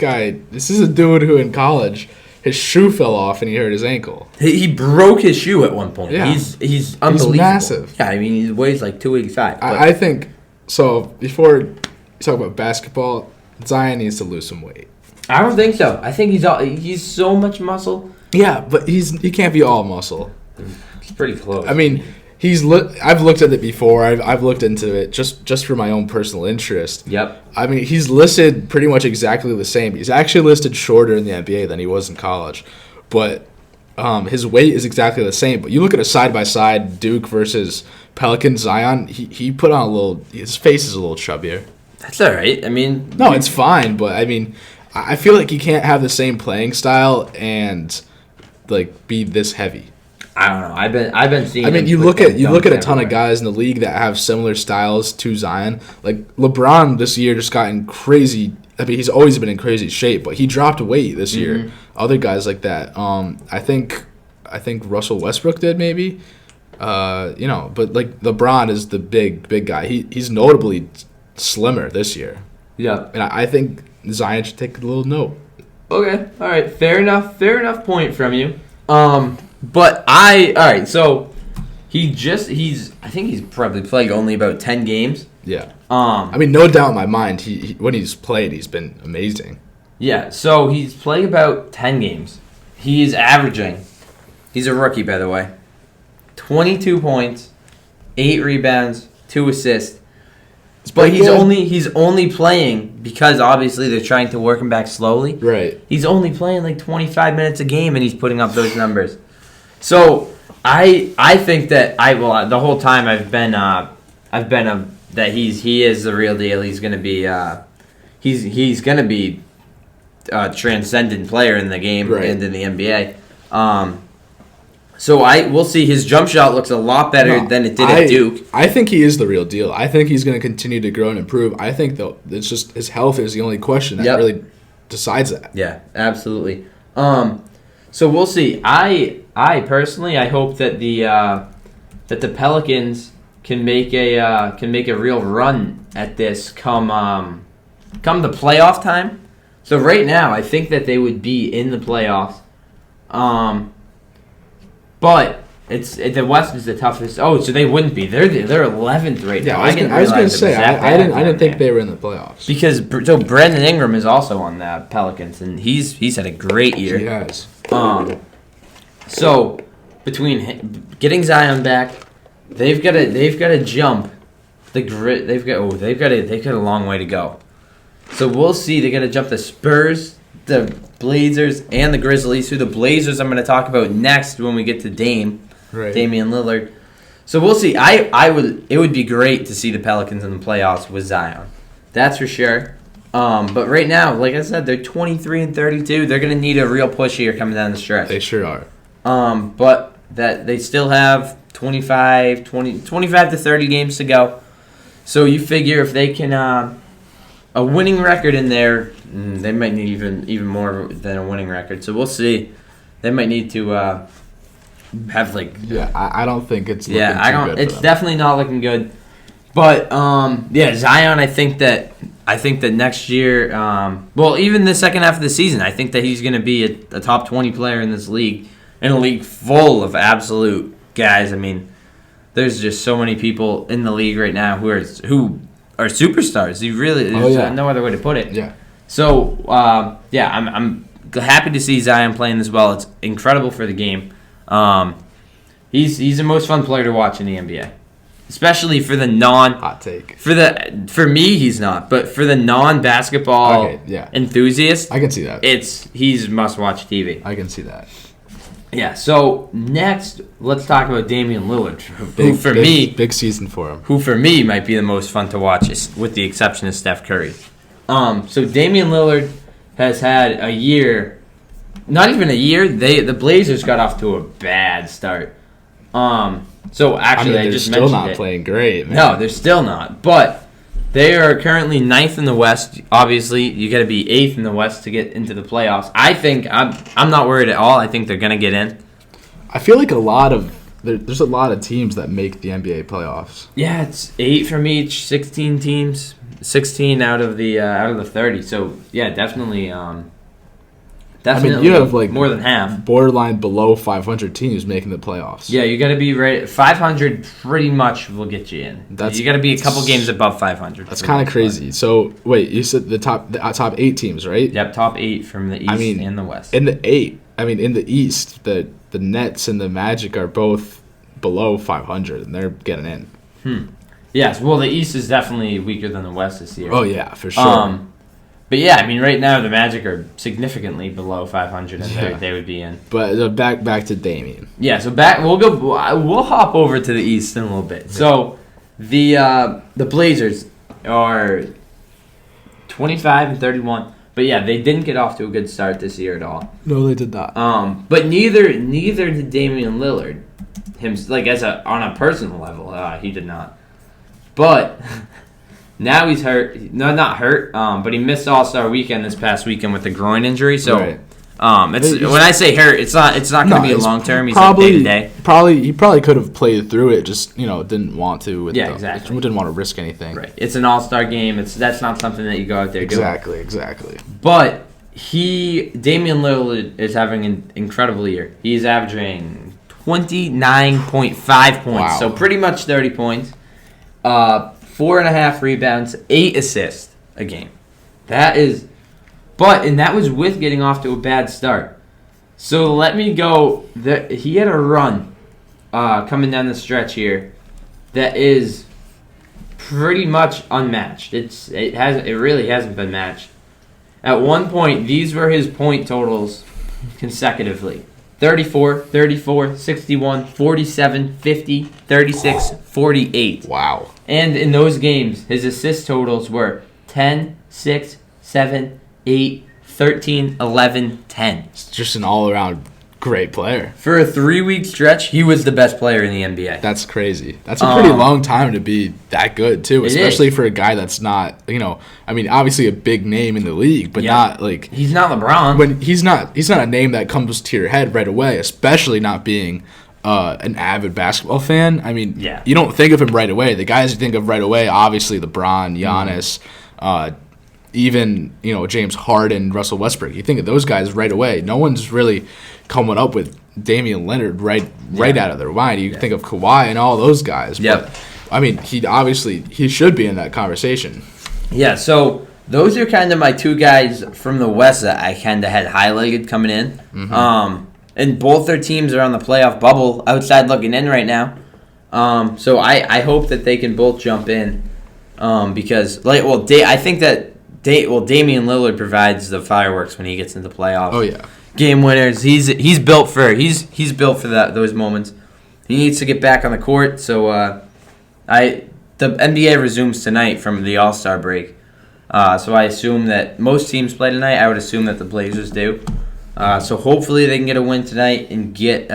is a dude who in college, his shoe fell off and he hurt his ankle. He broke his shoe at one point. Yeah. He's unbelievable. He's massive. Yeah, I mean, he weighs like 285. I think, so before you talk about basketball, Zion needs to lose some weight. I don't think so. I think he's so much muscle. Yeah, but he can't be all muscle. He's pretty close. I mean, I've looked at it before. I've looked into it just for my own personal interest. Yep. I mean, he's listed pretty much exactly the same. He's actually listed shorter in the NBA than he was in college, but his weight is exactly the same. But you look at a side by side Duke versus Pelicans, Zion. He put on a little. His face is a little chubbier. That's all right. I mean, no, it's fine. But I mean, I feel like he can't have the same playing style and like be this heavy. I don't know. I've been seeing. I mean, you look at a ton of guys in the league that have similar styles to Zion. Like LeBron this year just got in crazy. I mean, he's always been in crazy shape, but he dropped weight this year. Other guys like that. I think Russell Westbrook did maybe. But like LeBron is the big guy. He's notably slimmer this year. Yeah, and I think Zion should take a little note. Okay, all right, fair enough point from you. But all right, so I think he's probably played only about 10 games. Yeah. I mean, no doubt in my mind, he when he's played, he's been amazing. Yeah, so he's played about 10 games. He's averaging, he's a rookie, by the way, 22 points, 8 rebounds, 2 assists. But he's only playing because obviously they're trying to work him back slowly. Right. He's only playing like 25 minutes a game and he's putting up those numbers. So I think that the whole time I've been that he is the real deal. He's gonna be he's gonna be a transcendent player in the game and in the NBA. So we'll see. His jump shot looks a lot better than it did at Duke. I think he is the real deal. I think he's going to continue to grow and improve. I think though it's just his health is the only question that really decides that. Yeah, absolutely. So we'll see. I personally hope that the Pelicans can make a real run at this come the playoff time. So right now I think that they would be in the playoffs. But the West is the toughest. Oh, so they wouldn't be. They're 11th right now. Yeah, I was going to say I didn't think they were in the playoffs because Brandon Ingram is also on the Pelicans and he's had a great year. He has. So between getting Zion back, they've got to jump the grid. They've got a long way to go. So we'll see. They got to jump the Spurs, the Blazers, and the Grizzlies. Who the Blazers I'm going to talk about next when we get to Damian Lillard. So we'll see. It would be great to see the Pelicans in the playoffs with Zion. That's for sure. But right now, like I said, they're 23-32. They're going to need a real push here coming down the stretch. They sure are. But that they still have 25 to 30 games to go. So you figure if they can a winning record in there, they might need even more than a winning record. So we'll see. They might need to have like I don't think it's looking I don't. Too good It's definitely not looking good. But Zion, I think that next year, even the second half of the season, I think that he's going to be a top 20 player in this league, in a league full of absolute guys. I mean, there's just so many people in the league right now who are superstars. There's no other way to put it. Yeah. So I'm happy to see Zion playing this well. It's incredible for the game. He's the most fun player to watch in the NBA. Especially for the hot take. For me, he's not, but for the non-basketball enthusiast, I can see that. He's must-watch TV. I can see that. Yeah. So next, let's talk about Damian Lillard, big season for him. Who for me might be the most fun to watch, with the exception of Steph Curry. So Damian Lillard has had a year, not even a year. The Blazers got off to a bad start. So actually, I just mentioned it. They're still not playing great, man. No, they're still not. But They are currently 9th in the West. Obviously, you got to be 8th in the West to get into the playoffs. I think I'm not worried at all. I think they're going to get in. I feel like there's a lot of teams that make the NBA playoffs. Yeah, it's 8 from each, 16 teams, 16 out of the 30. So yeah, definitely. Definitely, you have like more than half. Borderline below 500 teams making the playoffs. Yeah, you got to be right. 500 pretty much will get you in. You got to be a couple games above 500. That's kind of crazy. So wait, you said the top 8 teams, right? Yep, top 8 from the East and the West. In the East, the Nets and the Magic are both below 500, and they're getting in. Yes, well, the East is definitely weaker than the West this year. Oh yeah, for sure. But yeah, I mean, right now the Magic are significantly below 500, and they would be in. But back to Damian. Yeah, so we'll hop over to the East in a little bit. Yeah. So the Blazers are 25-31, but yeah, they didn't get off to a good start this year at all. No, they did not. But neither did Damian Lillard. On a personal level, he did not. But now he's hurt. No, not hurt. But he missed All-Star Weekend this past weekend with a groin injury. So, right. When I say hurt, it's not going to be a long term. He's day to day. He probably could have played through it. Just didn't want to. Exactly. Didn't want to risk anything. Right. It's an All-Star game. That's not something that you go out there doing. Exactly. But Damian Lillard is having an incredible year. He's averaging 29.5 points. Wow. So pretty much 30 points. 4.5 rebounds, 8 assists a game. That was with getting off to a bad start. So let me go. He had a run coming down the stretch here that is pretty much unmatched. It really hasn't been matched. At one point, these were his point totals consecutively. 34, 61, 47, 50, 36, 48. Wow. And in those games, his assist totals were 10, 6, 7, 8, 13, 11, 10. It's just an all-around great player. For a 3-week stretch, he was the best player in the NBA. That's crazy. That's a pretty long time to be that good, too, especially for a guy that's not, obviously a big name in the league, but not like... He's not LeBron. When he's not a name that comes to your head right away, especially not being an avid basketball fan. You don't think of him right away. The guys you think of right away, obviously LeBron, Giannis, even James Harden, Russell Westbrook. You think of those guys right away. No one's really coming up with Damian Lillard right out of their mind. You think of Kawhi and all those guys. Yep. But he should be in that conversation. Yeah. So those are kind of my two guys from the West that I kind of had highlighted coming in. Mm-hmm. And both their teams are on the playoff bubble, outside looking in right now. So I hope that they can both jump in, because I think that Damian Lillard provides the fireworks when he gets into the playoffs. Oh yeah, game winners. He's built for those moments. He needs to get back on the court. So the NBA resumes tonight from the All-Star break. So I assume that most teams play tonight. I would assume that the Blazers do. So hopefully they can get a win tonight and get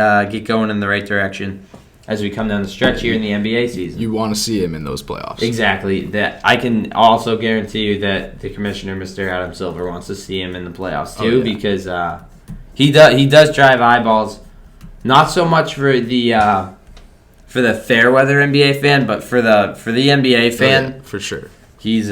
going in the right direction as we come down the stretch here in the NBA season. You want to see him in those playoffs. Exactly. That I can also guarantee you that the commissioner, Mr. Adam Silver, wants to see him in the playoffs too, because he does drive eyeballs. Not so much for the fair weather NBA fan, but for the NBA fan, yeah, for sure. He's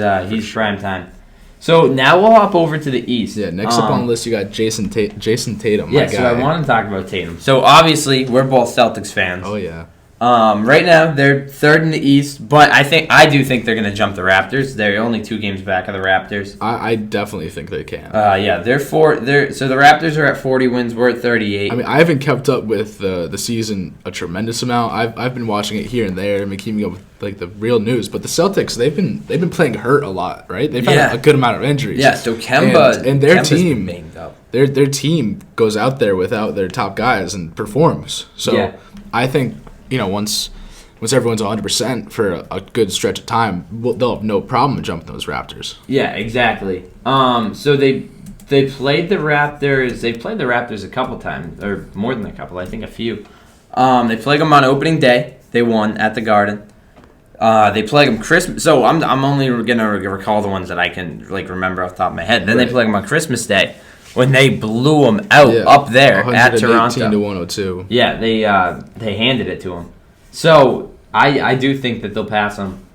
prime time. So now we'll hop over to the East. Yeah, next up on the list you got Jason Tatum. Yeah, so I want to talk about Tatum. So obviously we're both Celtics fans. Oh yeah. Right now they're third in the East, but I do think they're going to jump the Raptors. They're only 2 games back of the Raptors. I definitely think they can. Yeah, so the Raptors are at 40 wins. We're at 38. I haven't kept up with the season a tremendous amount. I've been watching it here and there and keeping up with the real news. But the Celtics, they've been playing hurt a lot, right? They've had a good amount of injuries. Yeah, so Kemba and their Kemba's team banged up. Their team goes out there without their top guys and performs. So I think once everyone's 100% for a good stretch of time, they'll have no problem jumping those Raptors. Yeah, exactly. So they played the Raptors. They played the Raptors a couple times, or more than a couple. I think a few. They played them on opening day. They won at the Garden. They play them Christmas. So I'm only gonna recall the ones that I can remember off the top of my head. Then they play them on Christmas Day when they blew them out up there at Toronto. 118-102. Yeah, they handed it to them. So I do think that they'll pass them.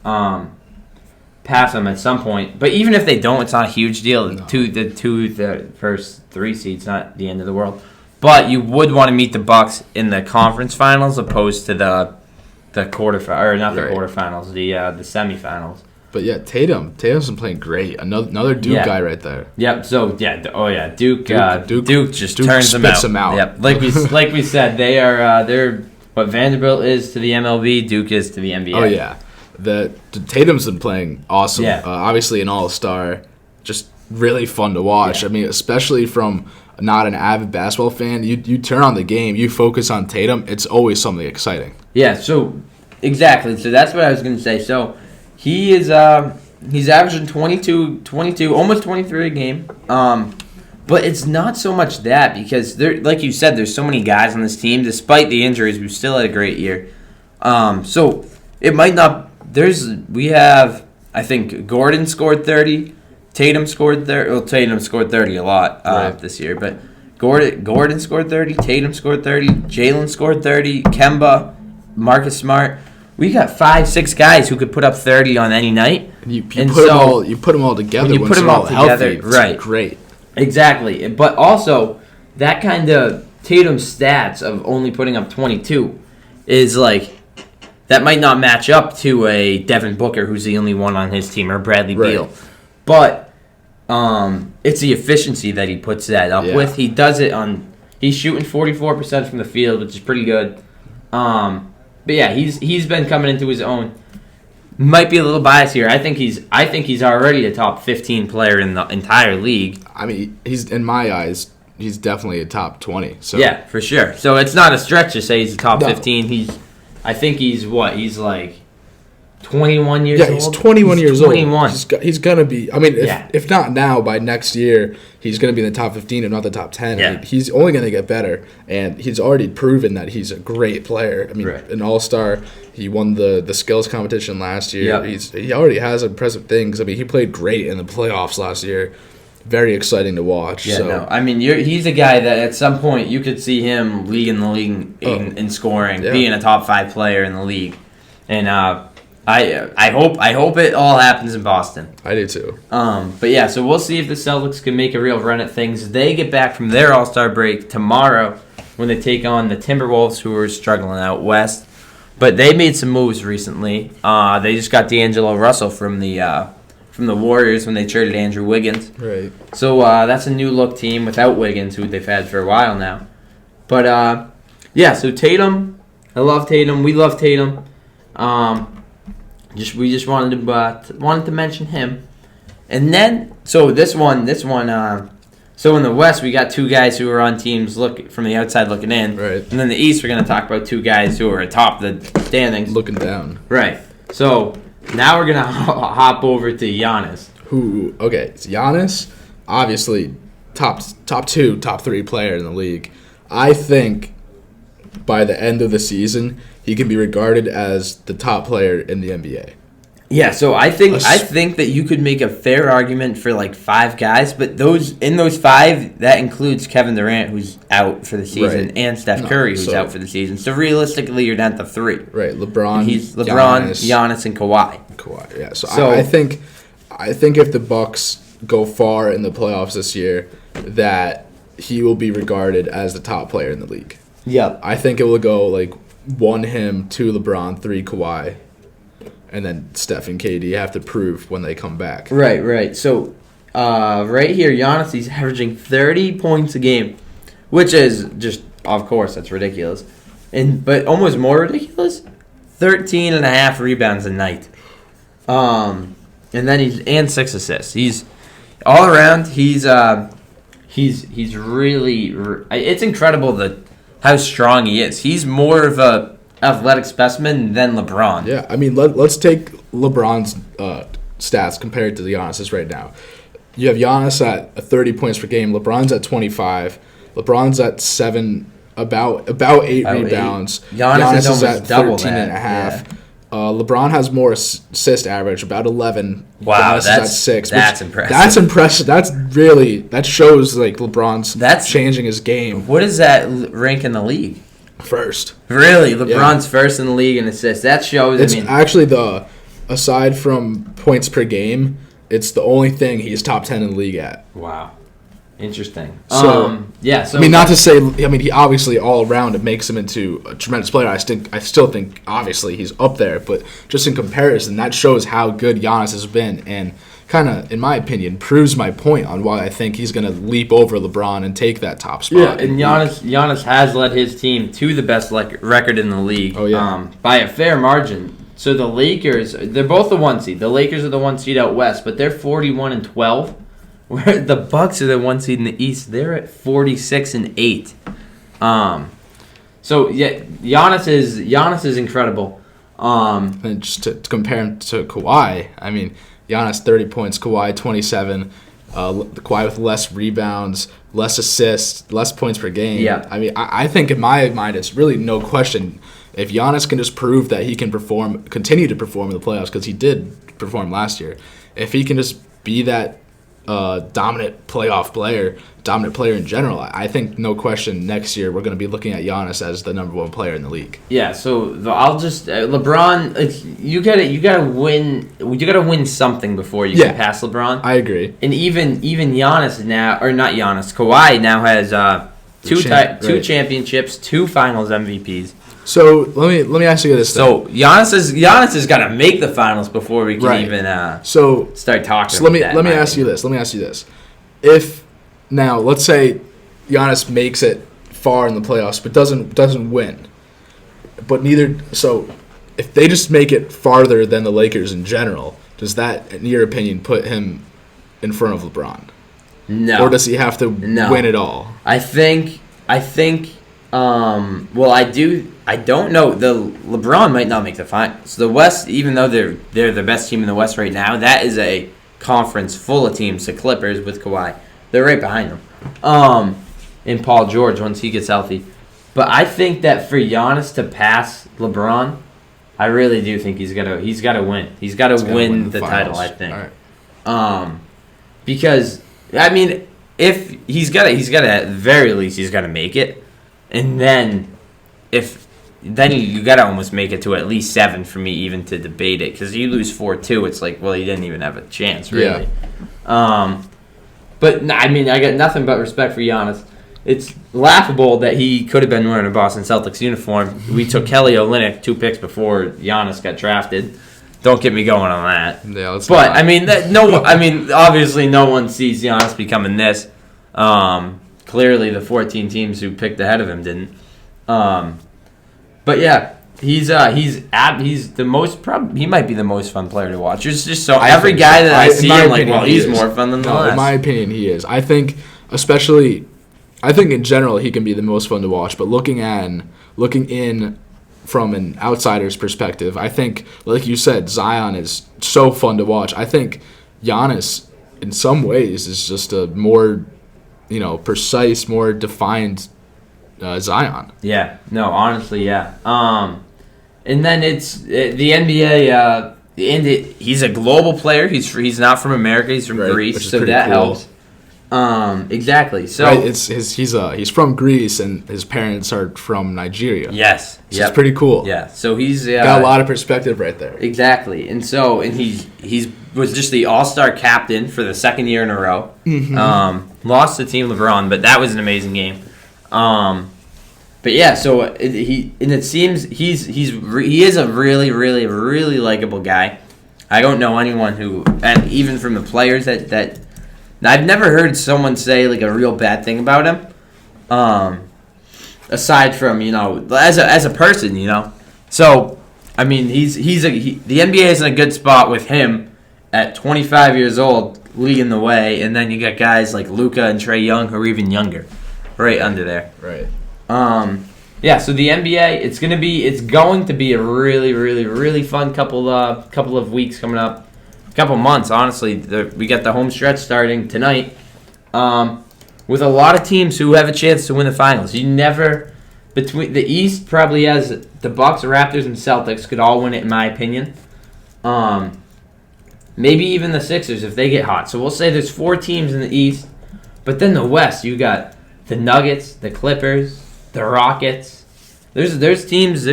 Pass them at some point, but even if they don't, it's not a huge deal. No. The first 3 seeds, not the end of the world. But you would want to meet the Bucks in the conference finals, opposed to the quarterfinals, or not the quarterfinals, the semifinals. But yeah, Tatum's been playing great. Another Duke guy right there. Yep. So Duke just turns them spits them out. Yep. Like we said, they're what Vanderbilt is to the MLB, Duke is to the NBA. Oh yeah. The Tatum's been playing awesome. Yeah. Obviously an all-star, just really fun to watch. Yeah. I mean, especially from not an avid basketball fan, you turn on the game, you focus on Tatum, it's always something exciting. Yeah. So exactly. So that's what I was going to say. So he is he's averaging 22, almost 23 a game. But it's not so much that, because like you said, there's so many guys on this team. Despite the injuries, we've still had a great year. So it might not. We have, I think, Gordon scored 30, Tatum scored 30. Well, Tatum scored 30 a lot this year, but Gordon scored 30, Tatum scored 30, Jalen scored 30, Kemba, Marcus Smart. We got 5-6 guys who could put up 30 on any night. You put them all together. You put them all together, healthy, right? It's great. Exactly, but also that kind of Tatum stats of only putting up 22 is that might not match up to a Devin Booker, who's the only one on his team, or Bradley Beal. But it's the efficiency that he puts that up with. He does it he's shooting 44% from the field, which is pretty good. But yeah, he's been coming into his own. Might be a little biased here. I think he's already a top 15 player in the entire league. I mean, he's, in my eyes, he's definitely a top 20. So yeah, for sure. So it's not a stretch to say he's a top 15. I think he's 21 years old? Yeah, he's 21 years 21. old. He's going to be, I mean, if not now, by next year, he's going to be in the top 15, if not the top 10. Yeah. I mean, he's only going to get better, and he's already proven that he's a great player. I mean, an all-star. He won the skills competition last year. Yep. He already has impressive things. I mean, he played great in the playoffs last year. Very exciting to watch. Yeah, so. no. I mean, he's a guy that at some point you could see him leading the league in scoring, being a top 5 player in the league. And I hope it all happens in Boston. I do too. But yeah, so we'll see if the Celtics can make a real run at things. They get back from their All-Star break tomorrow when they take on the Timberwolves, who are struggling out west. But they made some moves recently. They just got D'Angelo Russell from the Warriors when they traded Andrew Wiggins. Right. So that's a new look team without Wiggins, who they've had for a while now. But yeah, so Tatum, I love Tatum. We love Tatum. We just wanted to mention him. And then so this one. So in the West, we got 2 guys who are on teams from the outside looking in. Right. And then the East, we're going to talk about 2 guys who are atop the standings. Looking down. Right. So now we're going to hop over to Giannis. It's Giannis, obviously top 2, top 3 player in the league. I think by the end of the season, he can be regarded as the top player in the NBA. Yeah, so I think that you could make a fair argument for 5 guys, but in those 5, that includes Kevin Durant, who's out for the season, and Steph Curry, who's out for the season. So realistically, you're down to 3. Right, LeBron, Giannis, and Kawhi. Yeah. So I think if the Bucks go far in the playoffs this year, that he will be regarded as the top player in the league. Yep. I think it will go 1 him, 2 LeBron, 3 Kawhi. And then Steph and KD have to prove when they come back. Right. So, right here, Giannis, he's averaging 30 points a game, which is just, of course, that's ridiculous. But almost more ridiculous, 13.5 rebounds a night. And then 6 assists. He's all around. He's really. It's incredible how strong he is. He's more of a athletic specimen than LeBron. Yeah, I mean, let's take LeBron's stats compared to the Giannis's right now. You have Giannis at 30 points per game. LeBron's at 25. LeBron's at 7, about 8 rebounds. Giannis is at double 13 and a half. LeBron has more assist average, about 11. Wow, Giannis is that's at 6. That's impressive. That's impressive. That shows like LeBron's changing his game. What does that rank in the league? First. Really, LeBron's first in the league in assists. That shows. It's actually aside from points per game, it's the only thing he's top 10 in the league at. Wow. Interesting. So, So I mean, not to say. I mean, he obviously all around it makes him into a tremendous player. I still think obviously he's up there, but just in comparison, that shows how good Giannis has been, and kind of, in my opinion, proves my point on why I think he's going to leap over LeBron and take that top spot. Yeah, and Giannis has led his team to the best record in the league. Oh yeah, by a fair margin. So the Lakers, they're both the 1 seed. The Lakers are the 1 seed out west, but they're 41-12. Where the Bucks are the 1 seed in the East, they're at 46-8. So yeah, Giannis is incredible. And just to compare him to Kawhi, I mean, Giannis 30 points, Kawhi 27. Kawhi with less rebounds, less assists, less points per game. Yeah. I mean, I think in my mind, it's really no question. If Giannis can just prove that he can continue to perform in the playoffs, because he did perform last year. If he can just be that dominant player in general, I think no question next year we're going to be looking at Giannis as the number 1 player in the league. Yeah, so I'll just LeBron. You gotta win something before you can pass LeBron. I agree. And even Giannis now, or not Giannis, Kawhi now has two championships, 2 Finals MVPs. So let me ask you this. So Giannis has got to make the finals before we can even start talking. So let me ask you this. If now let's say Giannis makes it far in the playoffs but doesn't win, but if they just make it farther than the Lakers in general, does that, in your opinion, put him in front of LeBron? No. Or does he have to win it all? I think. Well, I don't know. The LeBron might not make the finals. The West, even though they're the best team in the West right now, that is a conference full of teams. The Clippers with Kawhi, they're right behind them. And Paul George once he gets healthy. But I think that for Giannis to pass LeBron, I really do think he's got to win. He's got to win the title. I think. All right. Because I mean, if he's got to at the very least he's got to make it, and then you got to almost make it to at least 7 for me even to debate it, because you lose 4-2, it's like, well, he didn't even have a chance, really. Yeah. But I mean, I got nothing but respect for Giannis. It's laughable that he could have been wearing a Boston Celtics uniform. We took Kelly Olynyk 2 picks before Giannis got drafted. Don't get me going on that. Yeah, but I mean, obviously, no one sees Giannis becoming this. Clearly, the 14 teams who picked ahead of him didn't. But yeah, he's the most he might be the most fun player to watch. It's just every guy that I see, I'm like, well, he's more fun than the last. In my opinion, he is. I think in general he can be the most fun to watch. But looking in from an outsider's perspective, I think, like you said, Zion is so fun to watch. I think Giannis, in some ways, is just a more, precise, more defined Zion. Yeah. No, honestly, yeah. And then it's the NBA. He's a global player. He's not from America. He's from Greece, so that helps. Exactly. So right, he's from Greece and his parents are from Nigeria. Yes. It's pretty cool. Yeah. So he's got a lot of perspective right there. Exactly. And he was just the All-Star captain for the 2nd year in a row. Mm-hmm. Lost to Team LeBron, but that was an amazing game. But yeah, so it seems he is a really, really, really likable guy. I don't know anyone who, and even from the players that I've never heard someone say like a real bad thing about him. Aside from as a person, So I mean, the NBA is in a good spot with him at 25 years old, leading the way, and then you got guys like Luka and Trae Young who are even younger, right under there. Right. Yeah. So the NBA, it's going to be a really, really, really fun couple of weeks coming up. Couple months, honestly. We got the home stretch starting tonight, with a lot of teams who have a chance to win the finals. You never between the East probably has the Bucks, Raptors, and Celtics could all win it in my opinion. Maybe even the Sixers if they get hot. So we'll say there's 4 teams in the East, but then the West you got the Nuggets, the Clippers, the Rockets. There's teams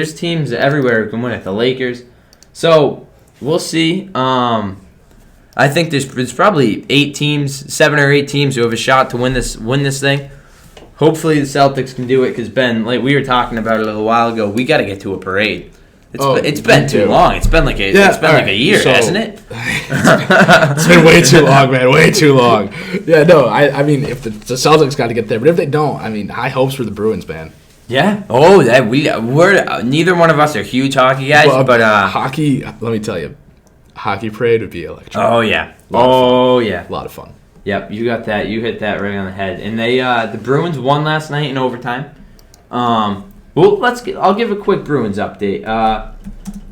everywhere who can win it. The Lakers. So we'll see. I think there's probably 7 or 8 teams who have a shot to win this thing. Hopefully the Celtics can do it because Ben, like we were talking about it a little while ago, we got to get to a parade. It's been too long. It's been like a year, hasn't it? It's been way too long, man. Way too long. Yeah, no. I mean, if the Celtics got to get there, but if they don't, I mean, high hopes for the Bruins, man. Yeah. Oh, we're neither one of us are huge hockey guys, but hockey. Let me tell you, hockey parade would be electric. Oh yeah. A lot of fun. Yep, you got that. You hit that right on the head. And they the Bruins won last night in overtime. Well, I'll give a quick Bruins update.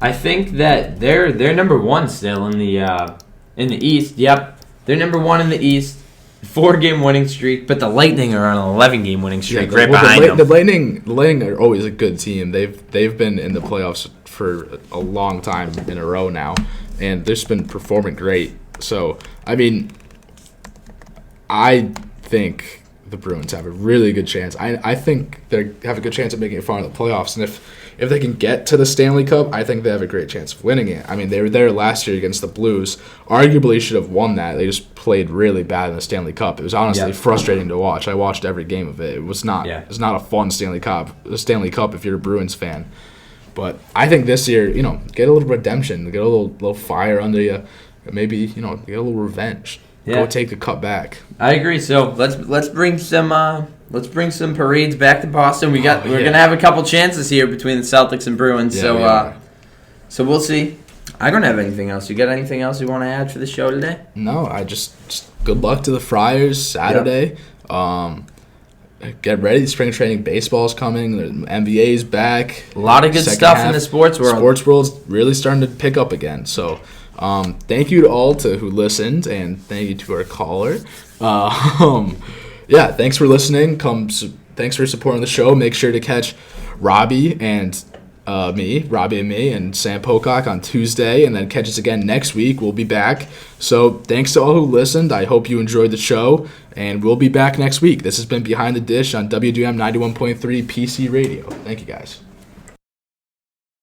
I think that they're number 1 still in the East. Yep, they're number 1 in the East. 4-game winning streak, but the Lightning are on an 11-game winning streak behind them. The Lightning are always a good team. They've been in the playoffs for a long time in a row now, and they've just been performing great. So, I mean, I think the Bruins have a really good chance. I think they have a good chance of making it far in the playoffs, and if they can get to the Stanley Cup, I think they have a great chance of winning it. I mean, they were there last year against the Blues. Arguably should have won that. They just played really bad in the Stanley Cup. It was honestly frustrating to watch. I watched every game of it. It was not a fun Stanley Cup if you're a Bruins fan. But I think this year, get a little redemption, get a little fire under you, maybe, get a little revenge. Yeah. Go take the cup back. I agree. So let's bring some parades back to Boston. We're gonna have a couple chances here between the Celtics and Bruins. So we'll see. I don't have anything else. You got anything else you want to add for the show today? No, I just good luck to the Friars Saturday. Yep. Get ready. Spring training baseball is coming. The NBA's back. A lot of good stuff in the sports world. Sports world's really starting to pick up again. So. Thank you to all who listened, and thank you to our caller. Thanks for listening. Thanks for supporting the show. Make sure to catch Robbie and me, and Sam Pocock on Tuesday, and then catch us again next week. We'll be back. So thanks to all who listened. I hope you enjoyed the show, and we'll be back next week. This has been Behind the Dish on WDM 91.3 PC Radio. Thank you, guys.